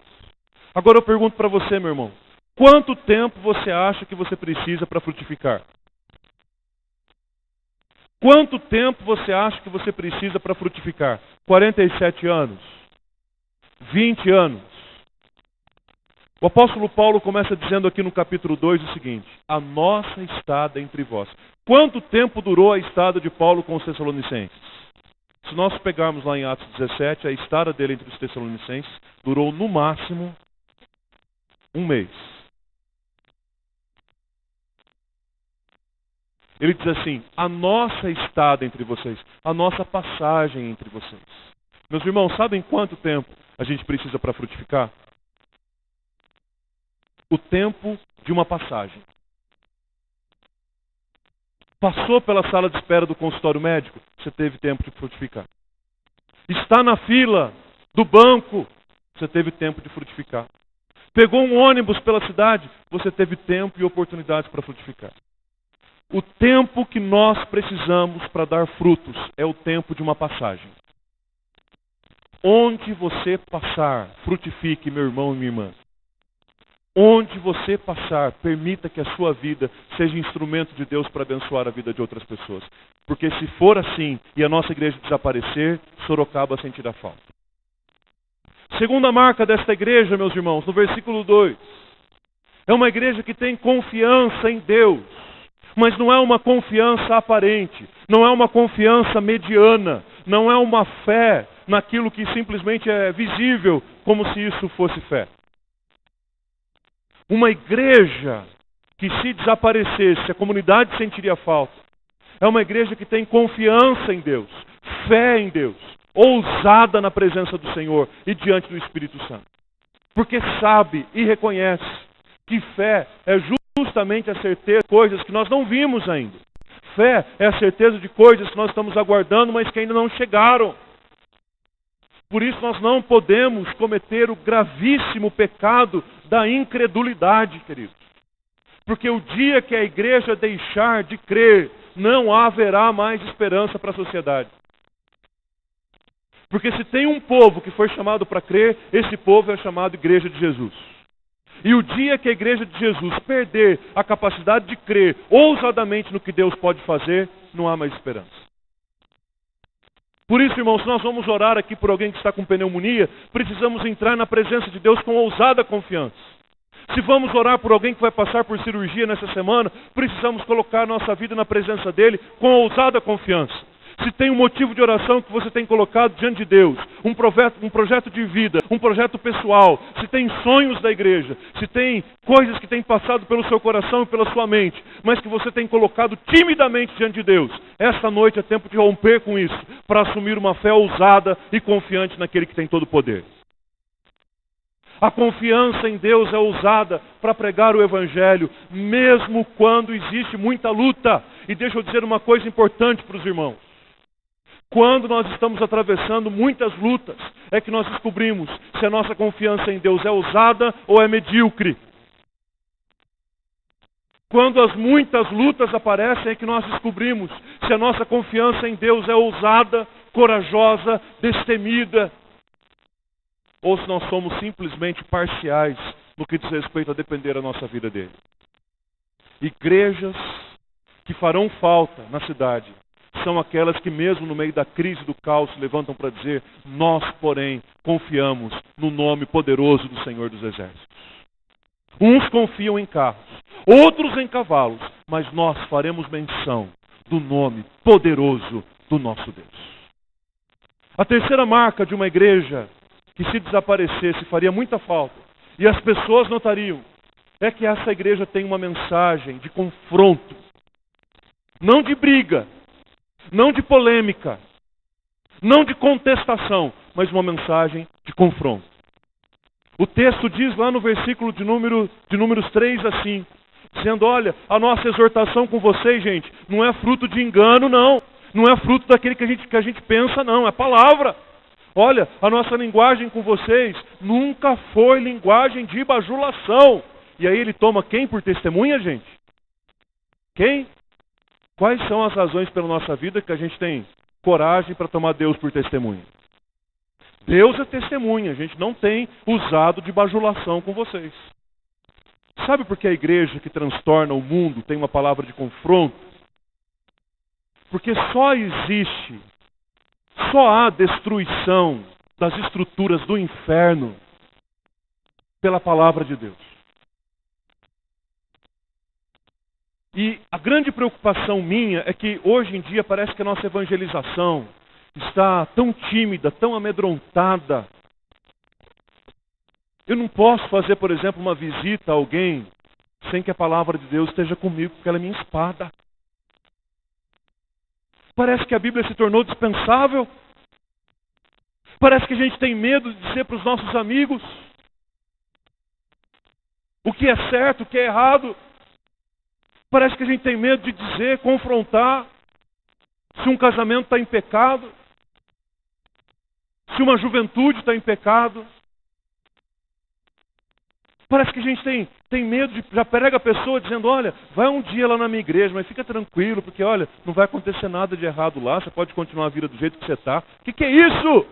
Agora eu pergunto para você, meu irmão, quanto tempo você acha que você precisa para frutificar? Quanto tempo você acha que você precisa para frutificar? 47 anos? 20 anos? O apóstolo Paulo começa dizendo aqui no capítulo 2 o seguinte: a nossa estada entre vós. Quanto tempo durou a estada de Paulo com os Tessalonicenses? Se nós pegarmos lá em Atos 17, a estada dele entre os Tessalonicenses durou no máximo 1 mês. Ele diz assim: a nossa estada entre vocês, a nossa passagem entre vocês. Meus irmãos, sabem quanto tempo a gente precisa para frutificar? O tempo de uma passagem. Passou pela sala de espera do consultório médico, você teve tempo de frutificar. Está na fila do banco, você teve tempo de frutificar. Pegou um ônibus pela cidade, você teve tempo e oportunidades para frutificar. O tempo que nós precisamos para dar frutos é o tempo de uma passagem. Onde você passar, frutifique, meu irmão e minha irmã. Onde você passar, permita que a sua vida seja instrumento de Deus para abençoar a vida de outras pessoas. Porque se for assim e a nossa igreja desaparecer, Sorocaba sentirá falta. Segunda marca desta igreja, meus irmãos, no versículo 2. É uma igreja que tem confiança em Deus. Mas não é uma confiança aparente, não é uma confiança mediana, não é uma fé naquilo que simplesmente é visível, como se isso fosse fé. Uma igreja que se desaparecesse, a comunidade sentiria falta. É uma igreja que tem confiança em Deus, fé em Deus, ousada na presença do Senhor e diante do Espírito Santo. Porque sabe e reconhece que fé é justamente a certeza de coisas que nós não vimos ainda. Fé é a certeza de coisas que nós estamos aguardando, mas que ainda não chegaram. Por isso nós não podemos cometer o gravíssimo pecado da incredulidade, queridos. Porque o dia que a igreja deixar de crer, não haverá mais esperança para a sociedade. Porque se tem um povo que foi chamado para crer, esse povo é chamado Igreja de Jesus. E o dia que a Igreja de Jesus perder a capacidade de crer ousadamente no que Deus pode fazer, não há mais esperança. Por isso, irmãos, se nós vamos orar aqui por alguém que está com pneumonia, precisamos entrar na presença de Deus com ousada confiança. Se vamos orar por alguém que vai passar por cirurgia nessa semana, precisamos colocar nossa vida na presença dele com ousada confiança. Se tem um motivo de oração que você tem colocado diante de Deus, um projeto de vida, um projeto pessoal, se tem sonhos da igreja, se tem coisas que têm passado pelo seu coração e pela sua mente, mas que você tem colocado timidamente diante de Deus, esta noite é tempo de romper com isso, para assumir uma fé ousada e confiante naquele que tem todo o poder. A confiança em Deus é ousada para pregar o Evangelho, mesmo quando existe muita luta. E deixa eu dizer uma coisa importante para os irmãos. Quando nós estamos atravessando muitas lutas, é que nós descobrimos se a nossa confiança em Deus é ousada ou é medíocre. Quando as muitas lutas aparecem, é que nós descobrimos se a nossa confiança em Deus é ousada, corajosa, destemida, ou se nós somos simplesmente parciais no que diz respeito a depender da nossa vida dele. Igrejas que farão falta na cidade são aquelas que mesmo no meio da crise do caos se levantam para dizer: nós, porém, confiamos no nome poderoso do Senhor dos Exércitos. Uns confiam em carros, outros em cavalos, mas nós faremos menção do nome poderoso do nosso Deus. A terceira marca de uma igreja que, se desaparecesse, faria muita falta, e as pessoas notariam, é que essa igreja tem uma mensagem de confronto, não de briga, não de polêmica, não de contestação, mas uma mensagem de confronto. O texto diz lá no versículo de números 3 a 5, dizendo: olha, a nossa exortação com vocês, gente, não é fruto de engano, não. Não é fruto daquele que a gente pensa, não. É palavra. Olha, a nossa linguagem com vocês nunca foi linguagem de bajulação. E aí ele toma quem por testemunha, gente? Quem? Quais são as razões pela nossa vida que a gente tem coragem para tomar Deus por testemunha? Deus é testemunha, a gente não tem usado de bajulação com vocês. Sabe por que a igreja que transtorna o mundo tem uma palavra de confronto? Porque só há destruição das estruturas do inferno pela palavra de Deus. E a grande preocupação minha é que hoje em dia parece que a nossa evangelização está tão tímida, tão amedrontada. Eu não posso fazer, por exemplo, uma visita a alguém sem que a palavra de Deus esteja comigo, porque ela é minha espada. Parece que a Bíblia se tornou dispensável. Parece que a gente tem medo de dizer para os nossos amigos o que é certo, o que é errado. Parece que a gente tem medo de dizer, confrontar, se um casamento está em pecado, se uma juventude está em pecado. Parece que a gente tem medo de... Já prega a pessoa dizendo: olha, vai um dia lá na minha igreja, mas fica tranquilo, porque olha, não vai acontecer nada de errado lá, você pode continuar a vida do jeito que você está. O que é isso?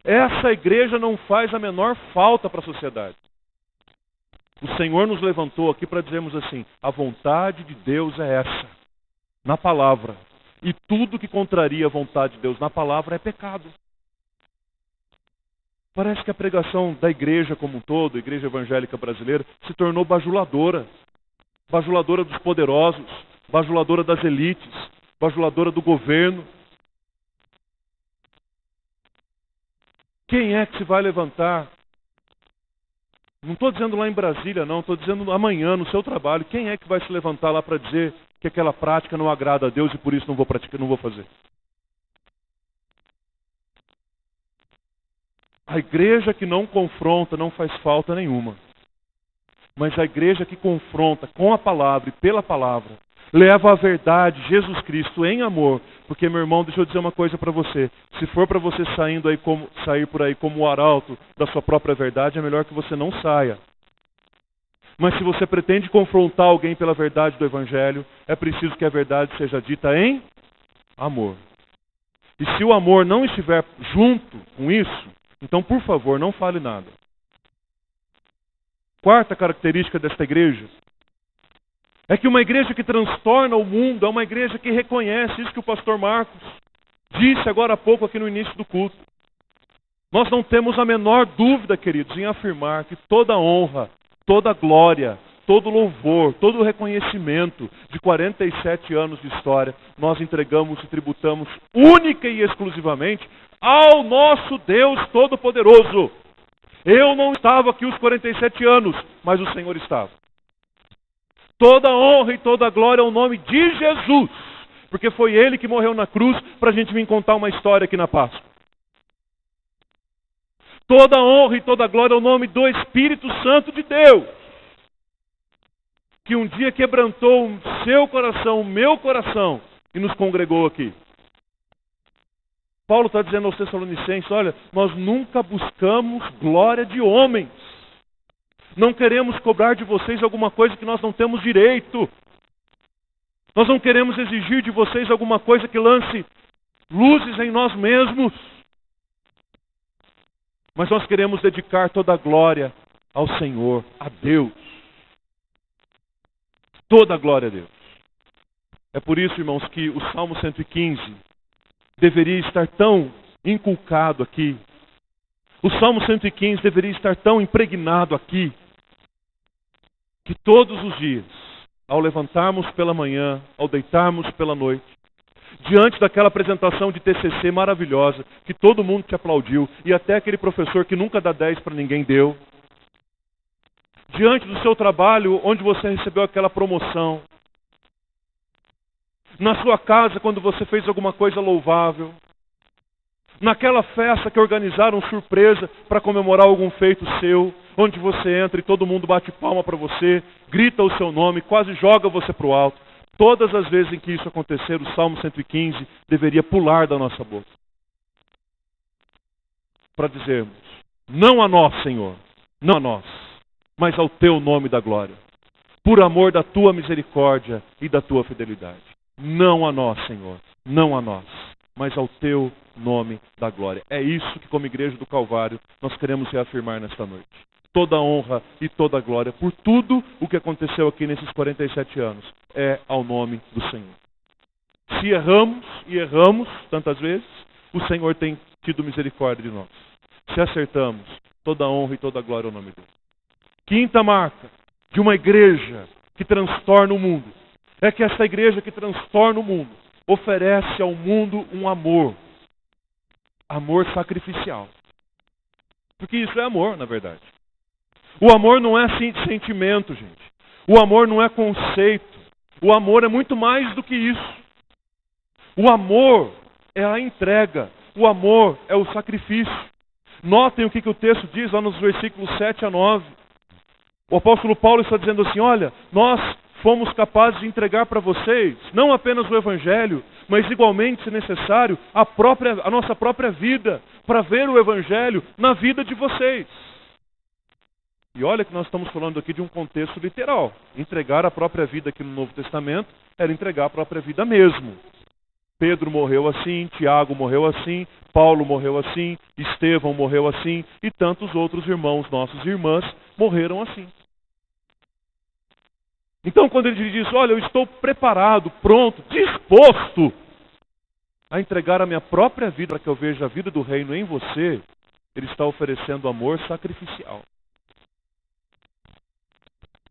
Essa igreja não faz a menor falta para a sociedade. O Senhor nos levantou aqui para dizermos assim: a vontade de Deus é essa, na palavra. E tudo que contraria a vontade de Deus na palavra é pecado. Parece que a pregação da igreja como um todo, a igreja evangélica brasileira, se tornou bajuladora. Bajuladora dos poderosos, bajuladora das elites, bajuladora do governo. Quem é que se vai levantar? Não estou dizendo lá em Brasília, não. Estou dizendo amanhã, no seu trabalho. Quem é que vai se levantar lá para dizer que aquela prática não agrada a Deus e por isso não vou praticar, não vou fazer? A igreja que não confronta não faz falta nenhuma. Mas a igreja que confronta com a palavra e pela palavra, leva a verdade, Jesus Cristo, em amor. Porque, meu irmão, deixa eu dizer uma coisa para você. Se for para você sair por aí como o arauto da sua própria verdade, é melhor que você não saia. Mas se você pretende confrontar alguém pela verdade do Evangelho, é preciso que a verdade seja dita em amor. E se o amor não estiver junto com isso, então, por favor, não fale nada. Quarta característica desta igreja é que uma igreja que transtorna o mundo é uma igreja que reconhece isso que o pastor Marcos disse agora há pouco aqui no início do culto. Nós não temos a menor dúvida, queridos, em afirmar que toda honra, toda glória, todo louvor, todo reconhecimento de 47 anos de história, nós entregamos e tributamos única e exclusivamente ao nosso Deus Todo-Poderoso. Eu não estava aqui os 47 anos, mas o Senhor estava. Toda honra e toda glória ao nome de Jesus, porque foi Ele que morreu na cruz para a gente vir contar uma história aqui na Páscoa. Toda honra e toda glória ao nome do Espírito Santo de Deus, que um dia quebrantou o seu coração, o meu coração, e nos congregou aqui. Paulo está dizendo aos Tessalonicenses, olha, nós nunca buscamos glória de homens. Não queremos cobrar de vocês alguma coisa que nós não temos direito. Nós não queremos exigir de vocês alguma coisa que lance luzes em nós mesmos. Mas nós queremos dedicar toda a glória ao Senhor, a Deus. Toda a glória a Deus. É por isso, irmãos, que o Salmo 115 deveria estar tão inculcado aqui. O Salmo 115 deveria estar tão impregnado aqui, que todos os dias, ao levantarmos pela manhã, ao deitarmos pela noite, diante daquela apresentação de TCC maravilhosa, que todo mundo te aplaudiu, e até aquele professor que nunca dá 10 para ninguém deu, diante do seu trabalho, onde você recebeu aquela promoção, na sua casa, quando você fez alguma coisa louvável, naquela festa que organizaram surpresa para comemorar algum feito seu, onde você entra e todo mundo bate palma para você, grita o seu nome, quase joga você para o alto. Todas as vezes em que isso acontecer, o Salmo 115 deveria pular da nossa boca. Para dizermos, não a nós, Senhor, não a nós, mas ao teu nome da glória. Por amor da tua misericórdia e da tua fidelidade. Não a nós, Senhor, não a nós, mas ao teu nome da glória. É isso que, como igreja do Calvário, nós queremos reafirmar nesta noite. Toda a honra e toda a glória por tudo o que aconteceu aqui nesses 47 anos é ao nome do Senhor. Se erramos, e erramos tantas vezes, o Senhor tem tido misericórdia de nós. Se acertamos, toda a honra e toda a glória ao nome dele. Quinta marca de uma igreja que transtorna o mundo é que essa igreja que transtorna o mundo oferece ao mundo um amor. Amor sacrificial. Porque isso é amor, na verdade. O amor não é sentimento, gente. O amor não é conceito. O amor é muito mais do que isso. O amor é a entrega. O amor é o sacrifício. Notem o que o texto diz lá nos versículos 7 a 9. O apóstolo Paulo está dizendo assim, olha, nós fomos capazes de entregar para vocês, não apenas o Evangelho, mas igualmente, se necessário, a nossa própria vida, para ver o Evangelho na vida de vocês. E olha que nós estamos falando aqui de um contexto literal. Entregar a própria vida aqui no Novo Testamento era entregar a própria vida mesmo. Pedro morreu assim, Tiago morreu assim, Paulo morreu assim, Estevão morreu assim, e tantos outros irmãos nossos e irmãs morreram assim. Então, quando ele diz, olha, eu estou preparado, pronto, disposto a entregar a minha própria vida para que eu veja a vida do reino em você, ele está oferecendo amor sacrificial.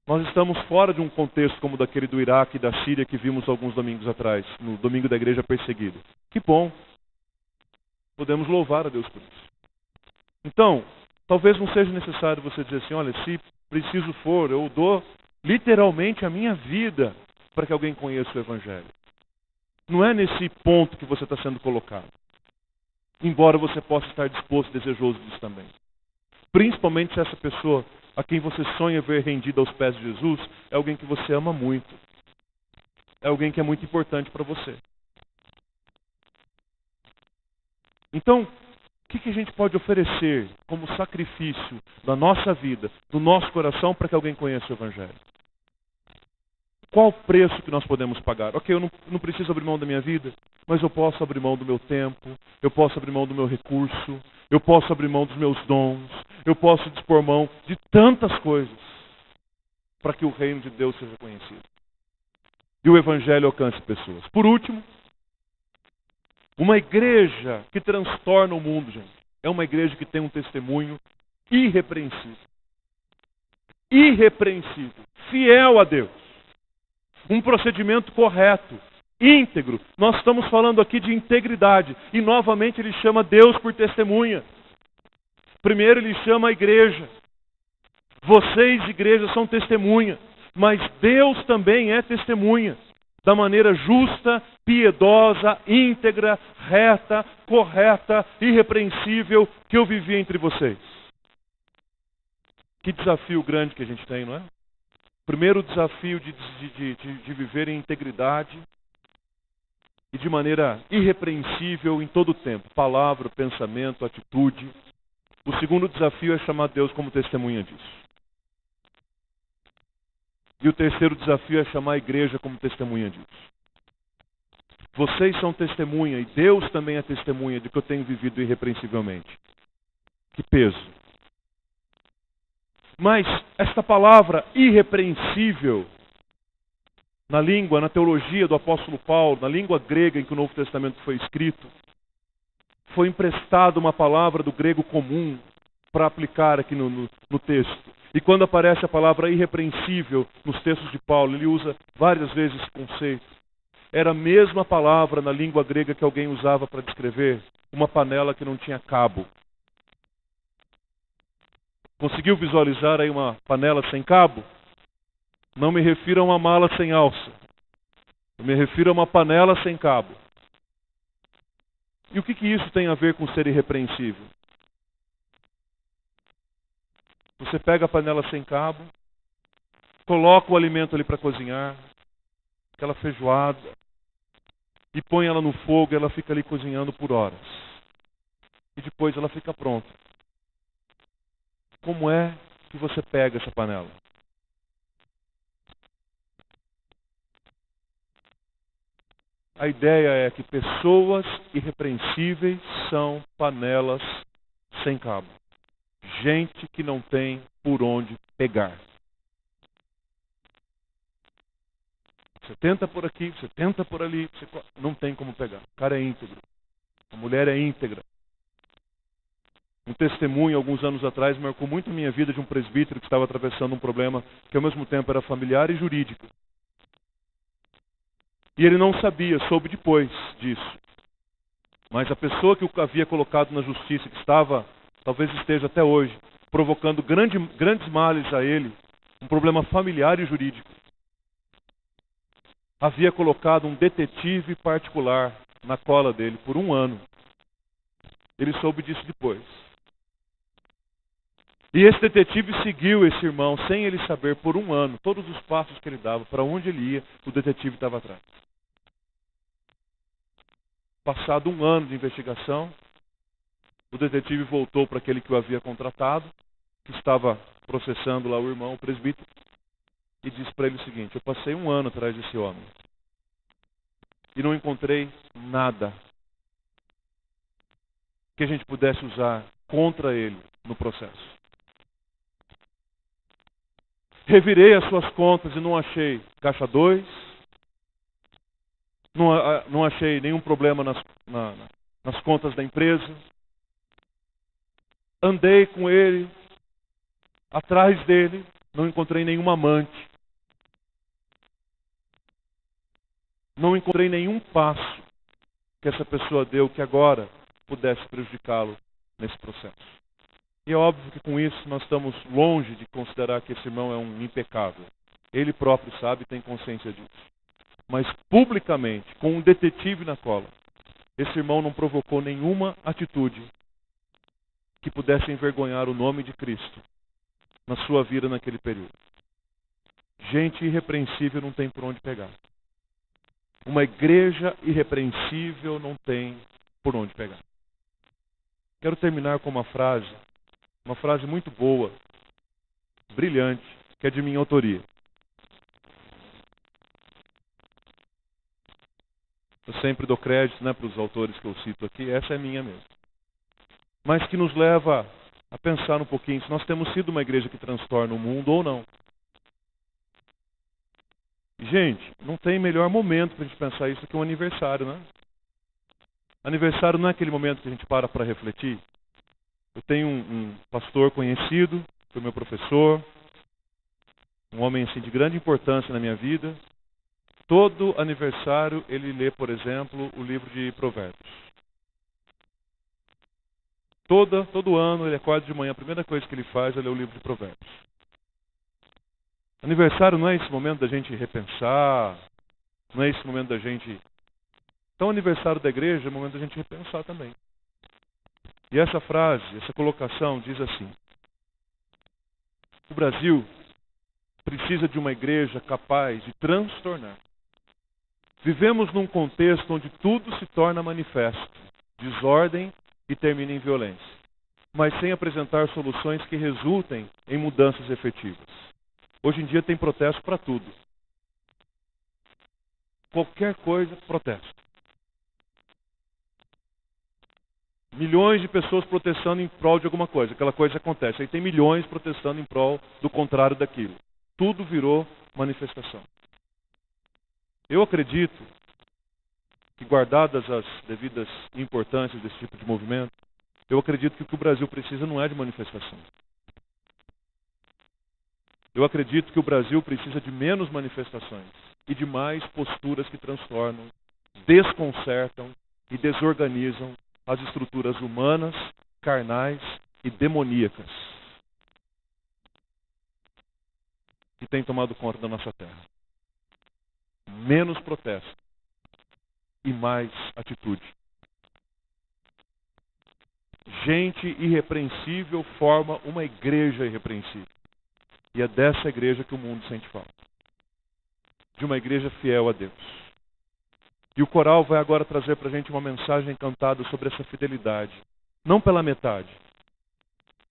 Nós estamos fora de um contexto como daquele do Iraque e da Síria que vimos alguns domingos atrás, no domingo da igreja perseguida. Que bom. Podemos louvar a Deus por isso. Então, talvez não seja necessário você dizer assim, olha, se preciso for, eu dou literalmente a minha vida para que alguém conheça o Evangelho. Não é nesse ponto que você está sendo colocado. Embora você possa estar disposto e desejoso disso também. Principalmente se essa pessoa a quem você sonha ver rendida aos pés de Jesus é alguém que você ama muito. É alguém que é muito importante para você. Então, o que a gente pode oferecer como sacrifício da nossa vida, do nosso coração, para que alguém conheça o Evangelho? Qual o preço que nós podemos pagar? Ok, eu não preciso abrir mão da minha vida, mas eu posso abrir mão do meu tempo, eu posso abrir mão do meu recurso, eu posso abrir mão dos meus dons, eu posso dispor mão de tantas coisas para que o reino de Deus seja conhecido. E o Evangelho alcance pessoas. Por último, uma igreja que transtorna o mundo, gente, é uma igreja que tem um testemunho irrepreensível. Irrepreensível. Fiel a Deus. Um procedimento correto, íntegro. Nós estamos falando aqui de integridade. E novamente ele chama Deus por testemunha. Primeiro ele chama a igreja. Vocês, igreja, são testemunha. Mas Deus também é testemunha. Da maneira justa, piedosa, íntegra, reta, correta, irrepreensível que eu vivi entre vocês. Que desafio grande que a gente tem, não é? Primeiro, o desafio de viver em integridade. e de maneira irrepreensível em todo o tempo. Palavra, pensamento, atitude. O segundo desafio é chamar Deus como testemunha disso. E o terceiro desafio é chamar a igreja como testemunha disso. Vocês são testemunha e Deus também é testemunha de que eu tenho vivido irrepreensivelmente. Que peso. Mas esta palavra irrepreensível, na língua, na teologia do apóstolo Paulo, na língua grega em que o Novo Testamento foi escrito, foi emprestada uma palavra do grego comum para aplicar aqui no texto. E quando aparece a palavra irrepreensível nos textos de Paulo, ele usa várias vezes esse conceito. Era a mesma palavra na língua grega que alguém usava para descrever uma panela que não tinha cabo. Conseguiu visualizar aí uma panela sem cabo? Não me refiro a uma mala sem alça. Eu me refiro a uma panela sem cabo. E o que isso tem a ver com ser irrepreensível? Você pega a panela sem cabo, coloca o alimento ali para cozinhar, aquela feijoada, e põe ela no fogo e ela fica ali cozinhando por horas. E depois ela fica pronta. Como é que você pega essa panela? A ideia é que pessoas irrepreensíveis são panelas sem cabo. Gente que não tem por onde pegar. Você tenta por aqui, você tenta por ali, não tem como pegar. O cara é íntegro. A mulher é íntegra. Um testemunho, alguns anos atrás, marcou muito a minha vida de um presbítero que estava atravessando um problema que ao mesmo tempo era familiar e jurídico. E ele não sabia, soube depois disso. Mas a pessoa que o havia colocado na justiça, que estava, talvez esteja até hoje, provocando grandes males a ele, um problema familiar e jurídico, havia colocado um detetive particular na cola dele por 1 ano. Ele soube disso depois. E esse detetive seguiu esse irmão, sem ele saber, por 1 ano. Todos os passos que ele dava, para onde ele ia, o detetive estava atrás. Passado 1 ano de investigação, o detetive voltou para aquele que o havia contratado, que estava processando lá o irmão, o presbítero, e disse para ele o seguinte: eu passei 1 ano atrás desse homem e não encontrei nada que a gente pudesse usar contra ele no processo. Revirei as suas contas e não achei caixa 2, não achei nenhum problema nas contas da empresa. Andei com ele, atrás dele, não encontrei nenhuma amante. Não encontrei nenhum passo que essa pessoa deu que agora pudesse prejudicá-lo nesse processo. E é óbvio que com isso nós estamos longe de considerar que esse irmão é um impecável. Ele próprio sabe e tem consciência disso. Mas publicamente, com um detetive na cola, esse irmão não provocou nenhuma atitude que pudesse envergonhar o nome de Cristo na sua vida naquele período. Gente irrepreensível não tem por onde pegar. Uma igreja irrepreensível não tem por onde pegar. Quero terminar com uma frase muito boa, brilhante, que é de minha autoria. Eu sempre dou crédito, para os autores que eu cito aqui, essa é minha mesmo. Mas que nos leva a pensar um pouquinho se nós temos sido uma igreja que transtorna o mundo ou não. Gente, não tem melhor momento para a gente pensar isso que um aniversário, né? Aniversário não é aquele momento que a gente para refletir. Eu tenho um pastor conhecido, foi meu professor, um homem assim, de grande importância na minha vida. Todo aniversário ele lê, por exemplo, o livro de Provérbios. Todo ano ele acorda de manhã, a primeira coisa que ele faz é ler o livro de Provérbios. Aniversário não é esse momento da gente repensar, não é esse momento da gente... Então, o aniversário da igreja é o momento da gente repensar também. E essa frase, essa colocação diz assim: o Brasil precisa de uma igreja capaz de transtornar Vivemos num contexto onde tudo se torna manifesto, desordem e termina em violência, mas sem apresentar soluções que resultem em mudanças efetivas. Hoje em dia tem protesto para tudo. Qualquer coisa, protesto. Milhões de pessoas protestando em prol de alguma coisa. Aquela coisa acontece. Aí tem milhões protestando em prol do contrário daquilo. Tudo virou manifestação. Eu acredito que, guardadas as devidas importâncias desse tipo de movimento, eu acredito que o que o Brasil precisa não é de manifestação. Eu acredito que o Brasil precisa de menos manifestações e de mais posturas que transtornam, desconcertam e desorganizam as estruturas humanas, carnais e demoníacas que têm tomado conta da nossa terra. Menos protesto e mais atitude. Gente irrepreensível forma uma igreja irrepreensível. E é dessa igreja que o mundo sente falta. De uma igreja fiel a Deus. E o coral vai agora trazer para a gente uma mensagem cantada sobre essa fidelidade. Não pela metade.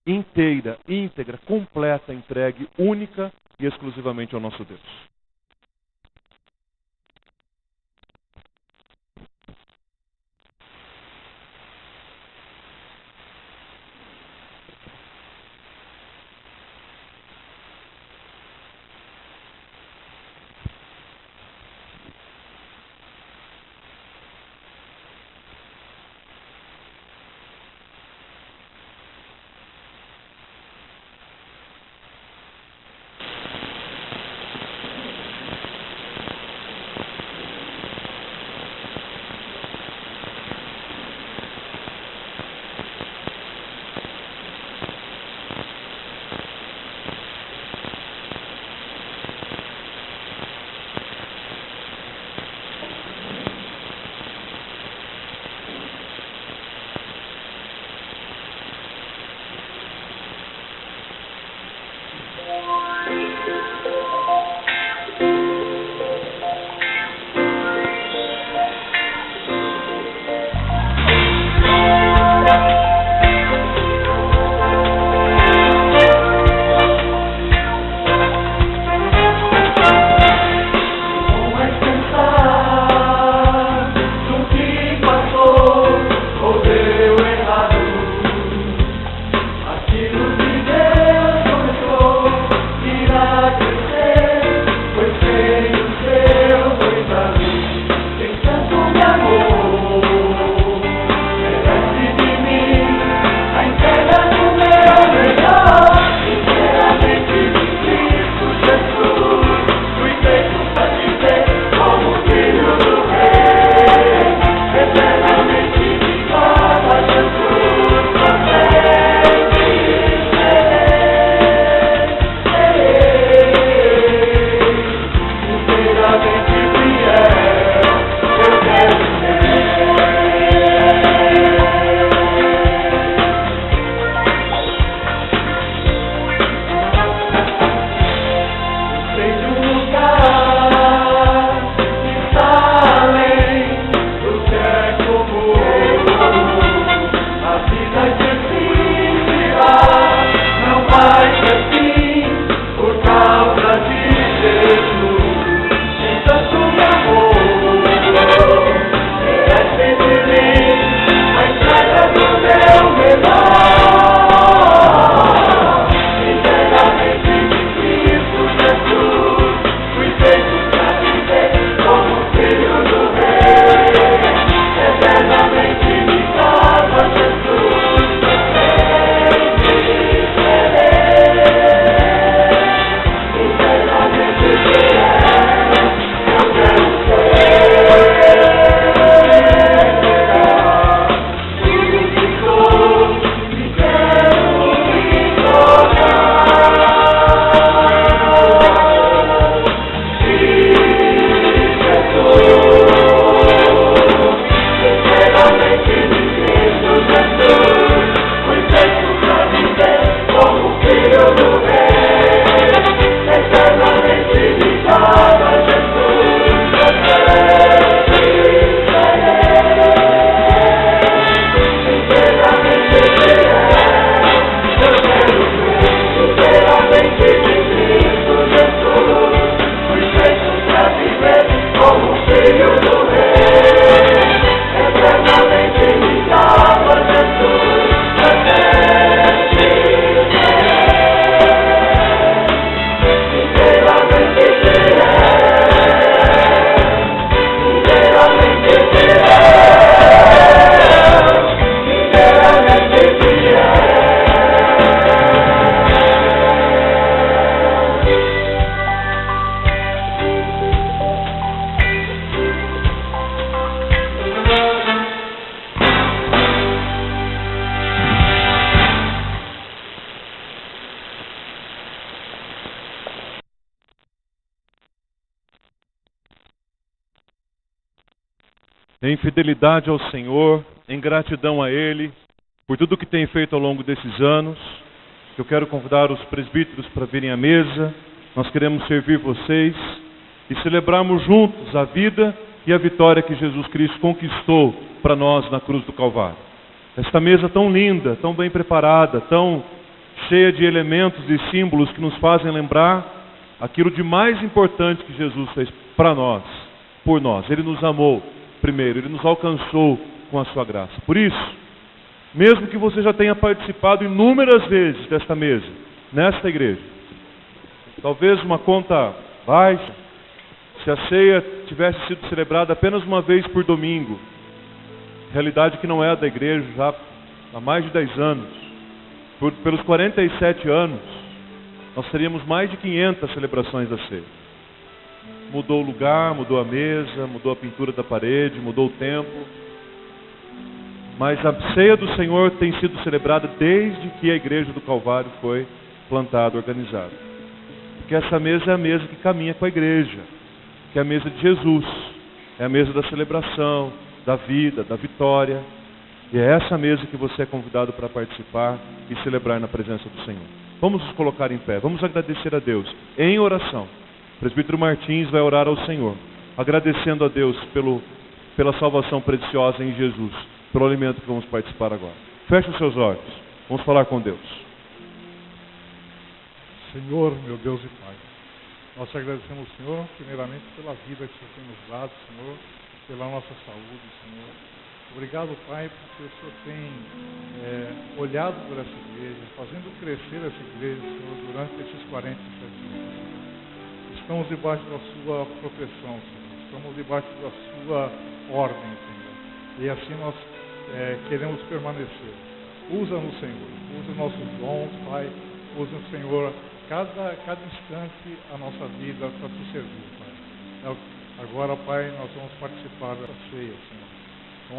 Inteira, íntegra, completa, entregue, única e exclusivamente ao nosso Deus. em fidelidade ao Senhor, em gratidão a Ele, por tudo que tem feito ao longo desses anos. Eu quero convidar os presbíteros para virem à mesa. Nós queremos servir vocês e celebrarmos juntos a vida e a vitória que Jesus Cristo conquistou para nós na cruz do Calvário. Esta mesa tão linda, tão bem preparada, tão cheia de elementos e símbolos que nos fazem lembrar aquilo de mais importante que Jesus fez para nós, por nós. Ele nos amou primeiro, Ele nos alcançou com a sua graça. Por isso, mesmo que você já tenha participado inúmeras vezes desta mesa, nesta igreja, talvez uma conta baixa, se a ceia tivesse sido celebrada apenas uma vez por domingo, realidade que não é da igreja já há mais de 10 anos, pelos 47 anos, nós teríamos mais de 500 celebrações da ceia. Mudou o lugar, mudou a mesa, mudou a pintura da parede, mudou o tempo. Mas a ceia do Senhor tem sido celebrada desde que a igreja do Calvário foi plantada, organizada. Porque essa mesa é a mesa que caminha com a igreja, que é a mesa de Jesus, é a mesa da celebração, da vida, da vitória. E é essa mesa que você é convidado para participar e celebrar na presença do Senhor. Vamos nos colocar em pé, vamos agradecer a Deus em oração. O presbítero Martins vai orar ao Senhor, agradecendo a Deus pela salvação preciosa em Jesus, pelo alimento que vamos participar agora. Feche os seus olhos, vamos falar com Deus. Senhor, meu Deus e Pai, nós te agradecemos, Senhor, primeiramente pela vida que o Senhor tem nos dado, Senhor, pela nossa saúde, Senhor. Obrigado, Pai, porque o Senhor tem olhado por essa igreja, fazendo crescer essa igreja, Senhor, durante esses 47 anos. Estamos debaixo da sua proteção, Senhor. Estamos debaixo da sua ordem, Senhor. E assim nós queremos permanecer. Usa-nos, Senhor. Usa nossos dons, Pai. Usa, Senhor, cada instante a nossa vida para te servir, Pai. Agora, Pai, nós vamos participar da ceia, Senhor,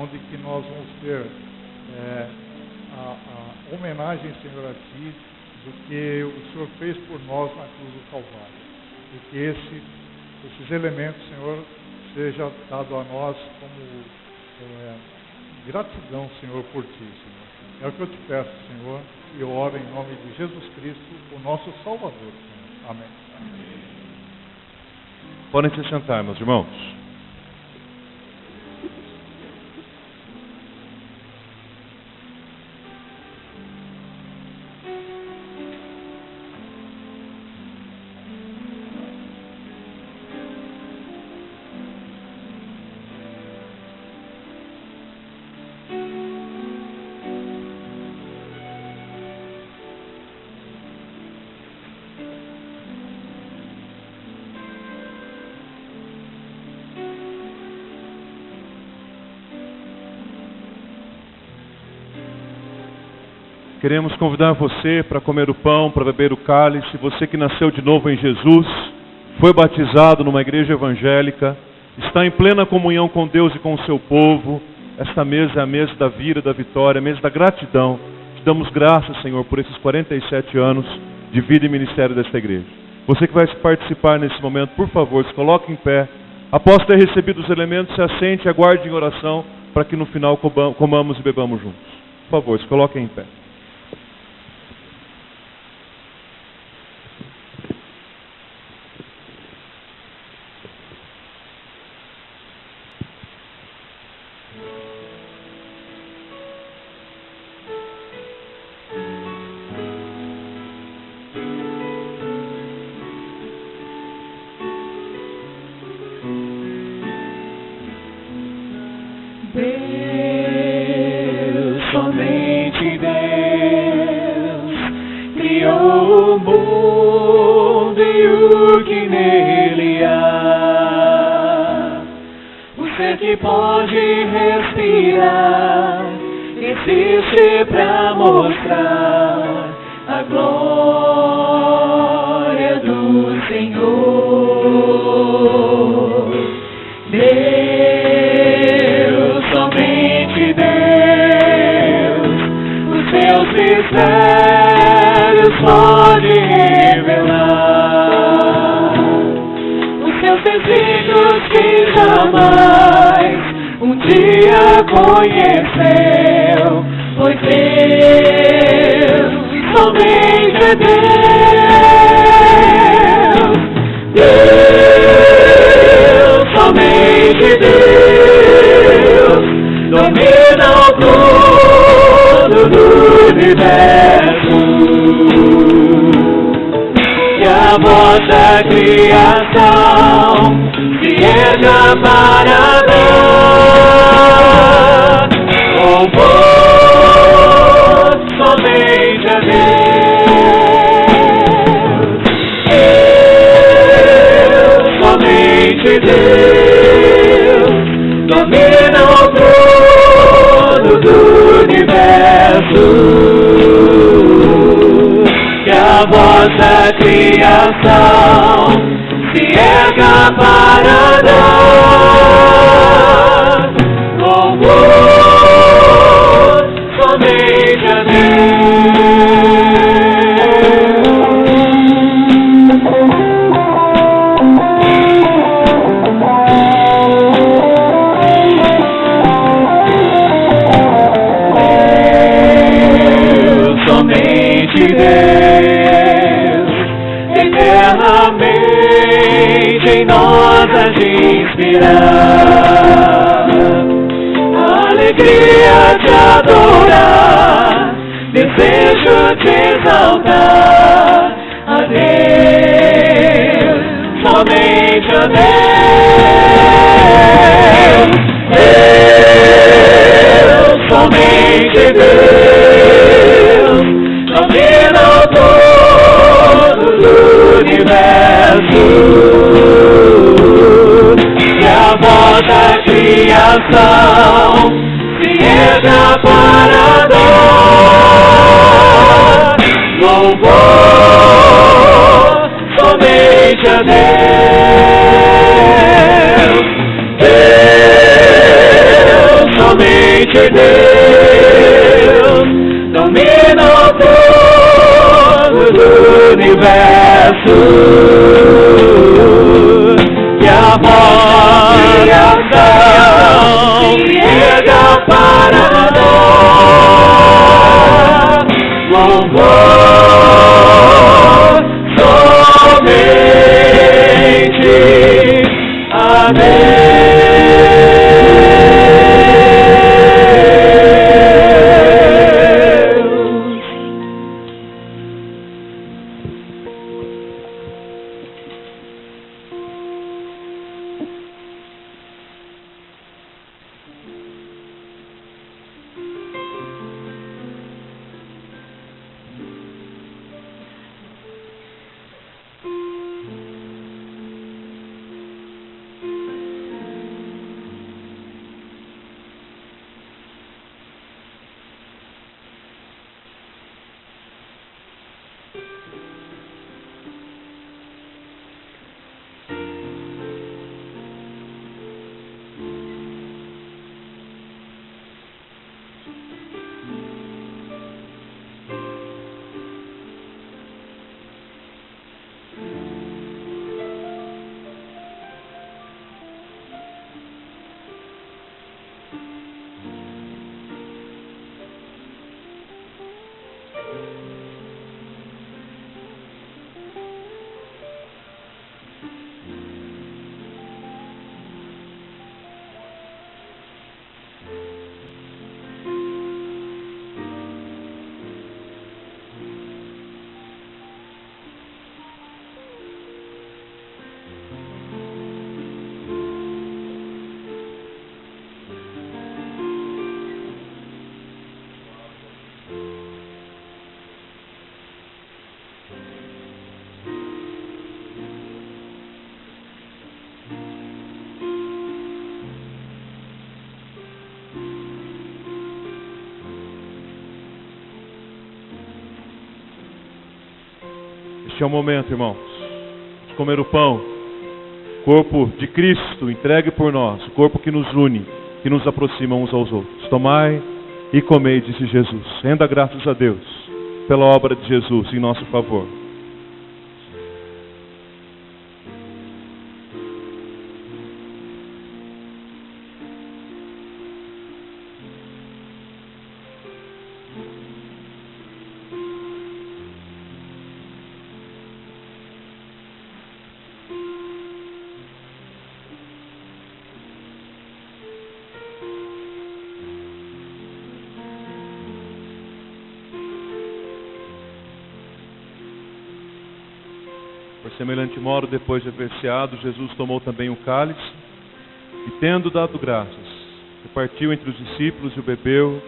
onde que nós vamos ter a homenagem, Senhor, a Ti, do que o Senhor fez por nós na cruz do Calvário. E que esses elementos, Senhor, seja dado a nós como gratidão, Senhor, por Ti, Senhor. É o que eu te peço, Senhor, e eu oro em nome de Jesus Cristo, o nosso Salvador, Senhor. Amém. Podem se sentar, meus irmãos. Queremos convidar você para comer o pão, para beber o cálice. Você que nasceu de novo em Jesus, foi batizado numa igreja evangélica, está em plena comunhão com Deus e com o seu povo. Esta mesa é a mesa da vida, da vitória, a mesa da gratidão. Te damos graças, Senhor, por esses 47 anos de vida e ministério desta igreja. Você que vai participar nesse momento, por favor, se coloque em pé. Após ter recebido os elementos, se assente e aguarde em oração para que no final comamos e bebamos juntos. Por favor, se coloquem em pé. Somente Deus criou o mundo e o que nele há. O ser que pode respirar existe para mostrar a glória do Senhor. Deus, somente Deus, seus mistérios pode revelar, os seus desígnios que jamais um dia dia conheceu, pois Deus, somente é Deus, somente Deus, domina o todo do universo. E a voz da criação se erga para dar louvor somente a Deus, somente Deus, domina o trono do universo. Que a voz da criação se erga para dar louvor somente a Deus, somente Deus, eternamente em nós a de inspirar, alegria de adorar, desejo de exaltar a Deus, somente a Deus, somente Deus, domina o todo do universo. E a voz da criação se erga para dar louvor somente a Deus, Deus, somente Deus, domina o todo do universo. Que a voz da criação se erga para dar louvor somente a Deus. Este é o momento, irmãos, de comer o pão, corpo de Cristo entregue por nós, o corpo que nos une, que nos aproxima uns aos outros. Tomai e comei, disse Jesus. Renda graças a Deus pela obra de Jesus em nosso favor. Por semelhante modo, depois de haver ceado, Jesus tomou também o cálice e, tendo dado graças, repartiu entre os discípulos e o bebeu,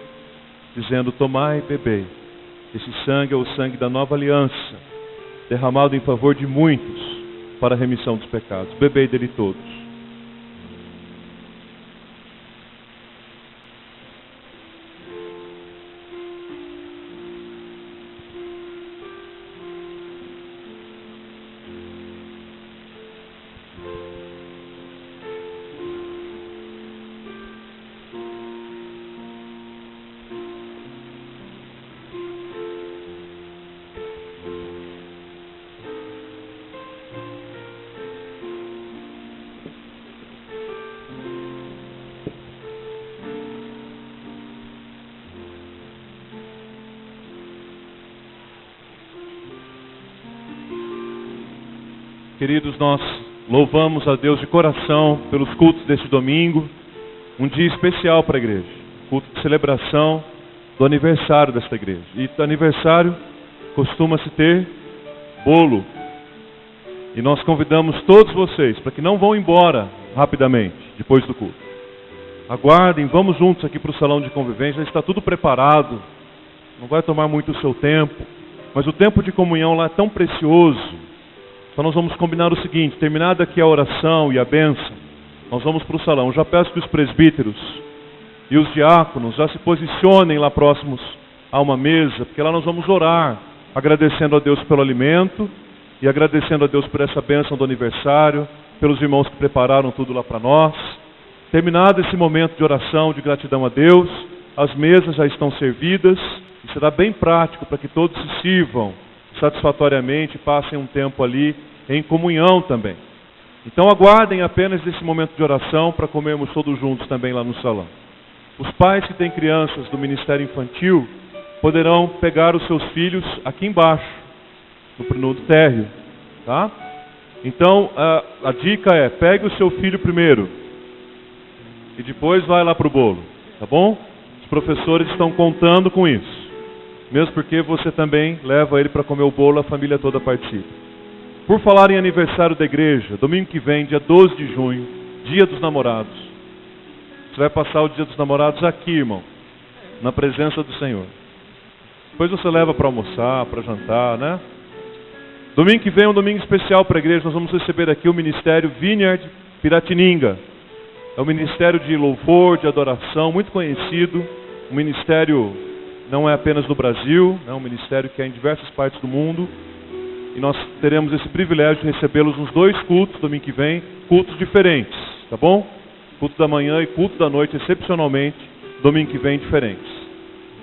dizendo: tomai e bebei. Esse sangue é o sangue da nova aliança, derramado em favor de muitos para a remissão dos pecados. Bebei dele todos. Queridos, nós louvamos a Deus de coração pelos cultos deste domingo, um dia especial para a igreja, culto de celebração do aniversário desta igreja. E do aniversário costuma-se ter bolo. E nós convidamos todos vocês para que não vão embora rapidamente, depois do culto. Aguardem, vamos juntos aqui para o salão de convivência, já está tudo preparado, não vai tomar muito o seu tempo, mas o tempo de comunhão lá é tão precioso. Então nós vamos combinar o seguinte: terminada aqui a oração e a bênção, nós vamos para o salão. Já peço que os presbíteros e os diáconos já se posicionem lá próximos a uma mesa, porque lá nós vamos orar, agradecendo a Deus pelo alimento e agradecendo a Deus por essa bênção do aniversário, pelos irmãos que prepararam tudo lá para nós. Terminado esse momento de oração, de gratidão a Deus, as mesas já estão servidas e será bem prático para que todos se sirvam satisfatoriamente, passem um tempo ali em comunhão também. Então aguardem apenas esse momento de oração para comermos todos juntos também lá no salão. Os pais que têm crianças do Ministério Infantil poderão pegar os seus filhos aqui embaixo, no térreo, tá? Então a dica é: pegue o seu filho primeiro e depois vai lá para o bolo, tá bom? Os professores estão contando com isso. Mesmo porque você também leva ele para comer o bolo, a família toda participa. Por falar em aniversário da igreja, domingo que vem, dia 12 de junho, dia dos namorados. Você vai passar o dia dos namorados aqui, irmão, na presença do Senhor. Depois você leva para almoçar, para jantar, né? Domingo que vem é um domingo especial para a igreja. Nós vamos receber aqui o Ministério Vineyard Piratininga. É um ministério de louvor, de adoração, muito conhecido. Um ministério não é apenas no Brasil, é um ministério que é em diversas partes do mundo. E nós teremos esse privilégio de recebê-los nos 2 cultos, domingo que vem, cultos diferentes, tá bom? Culto da manhã e culto da noite, excepcionalmente, domingo que vem, diferentes.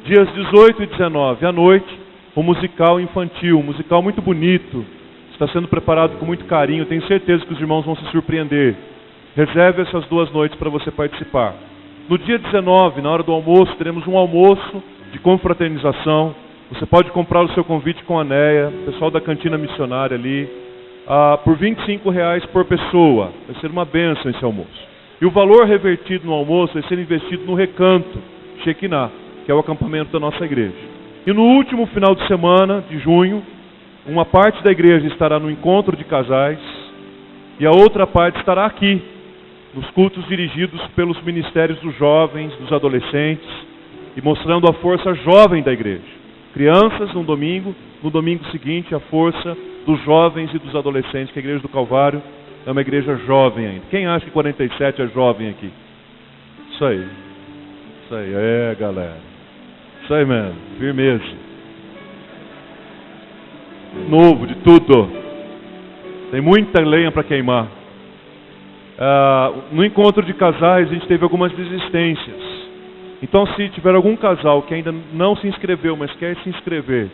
Dias 18 e 19 à noite, um musical infantil, um musical muito bonito, está sendo preparado com muito carinho, tenho certeza que os irmãos vão se surpreender. Reserve essas 2 noites para você participar. No dia 19, na hora do almoço, teremos um almoço de confraternização. Você pode comprar o seu convite com a Neia, pessoal da cantina missionária ali, por R$25 por pessoa. Vai ser uma bênção esse almoço. E o valor revertido no almoço vai ser investido no Recanto Shekinah, que é o acampamento da nossa igreja. E no último final de semana, de junho, uma parte da igreja estará no encontro de casais e a outra parte estará aqui, nos cultos dirigidos pelos ministérios dos jovens, dos adolescentes, e mostrando a força jovem da igreja. Crianças no domingo seguinte a força dos jovens e dos adolescentes, que a igreja do Calvário é uma igreja jovem ainda. Quem acha que 47 é jovem aqui? Isso aí, galera. Isso aí mesmo, firmeza. Novo de tudo. Tem muita lenha para queimar. No encontro de casais a gente teve algumas desistências. Então, se tiver algum casal que ainda não se inscreveu, mas quer se inscrever,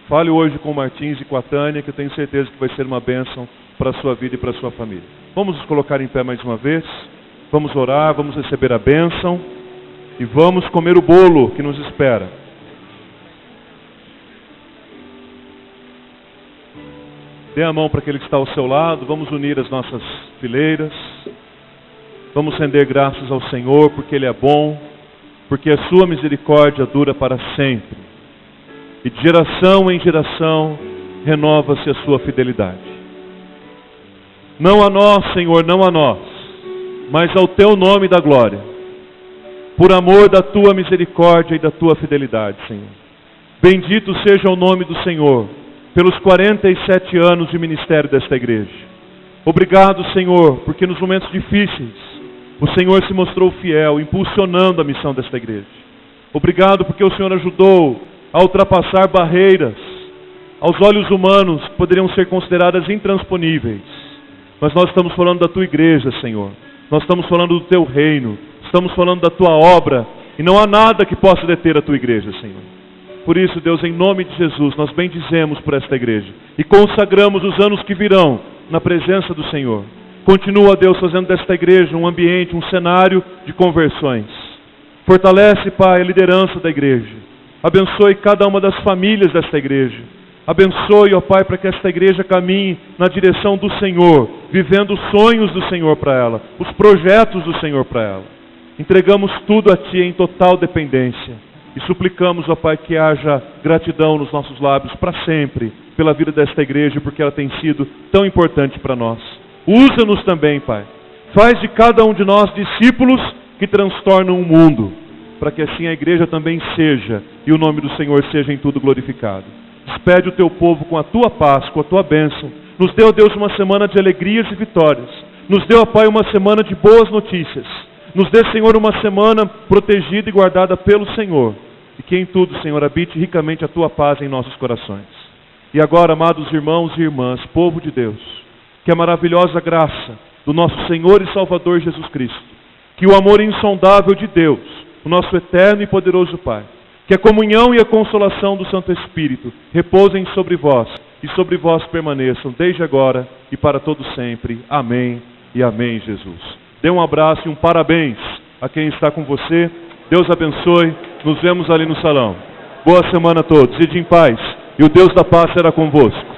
fale hoje com o Martins e com a Tânia, que eu tenho certeza que vai ser uma bênção para a sua vida e para a sua família. Vamos nos colocar em pé mais uma vez, vamos orar, vamos receber a bênção e vamos comer o bolo que nos espera. Dê a mão para aquele que está ao seu lado, vamos unir as nossas fileiras, vamos render graças ao Senhor, porque Ele é bom, porque a sua misericórdia dura para sempre. E de geração em geração renova-se a sua fidelidade. Não a nós, Senhor, não a nós, mas ao Teu nome da glória, por amor da Tua misericórdia e da Tua fidelidade, Senhor. Bendito seja o nome do Senhor, pelos 47 anos de ministério desta igreja. Obrigado, Senhor, porque nos momentos difíceis, o Senhor se mostrou fiel, impulsionando a missão desta igreja. Obrigado porque o Senhor ajudou a ultrapassar barreiras, aos olhos humanos, que poderiam ser consideradas intransponíveis. Mas nós estamos falando da Tua igreja, Senhor. Nós estamos falando do Teu reino. Estamos falando da Tua obra. E não há nada que possa deter a Tua igreja, Senhor. Por isso, Deus, em nome de Jesus, nós bendizemos por esta igreja. E consagramos os anos que virão na presença do Senhor. Continua, Deus, fazendo desta igreja um ambiente, um cenário de conversões. Fortalece, Pai, a liderança da igreja. Abençoe cada uma das famílias desta igreja. Abençoe, ó Pai, para que esta igreja caminhe na direção do Senhor, vivendo os sonhos do Senhor para ela, os projetos do Senhor para ela. Entregamos tudo a Ti em total dependência e suplicamos, ó Pai, que haja gratidão nos nossos lábios para sempre pela vida desta igreja, porque ela tem sido tão importante para nós. Usa-nos também, Pai. Faz de cada um de nós discípulos que transtornam o mundo, para que assim a igreja também seja e o nome do Senhor seja em tudo glorificado. Despede o Teu povo com a Tua paz, com a Tua bênção. Nos dê, ó Deus, uma semana de alegrias e vitórias. Nos dê, ó Pai, uma semana de boas notícias. Nos dê, Senhor, uma semana protegida e guardada pelo Senhor. E que em tudo, Senhor, habite ricamente a Tua paz em nossos corações. E agora, amados irmãos e irmãs, povo de Deus, que a maravilhosa graça do nosso Senhor e Salvador Jesus Cristo, que o amor insondável de Deus, o nosso eterno e poderoso Pai, que a comunhão e a consolação do Santo Espírito repousem sobre vós e sobre vós permaneçam desde agora e para todo sempre. Amém e amém, Jesus. Dê um abraço e um parabéns a quem está com você. Deus abençoe. Nos vemos ali no salão. Boa semana a todos. Ide em paz. E o Deus da paz será convosco.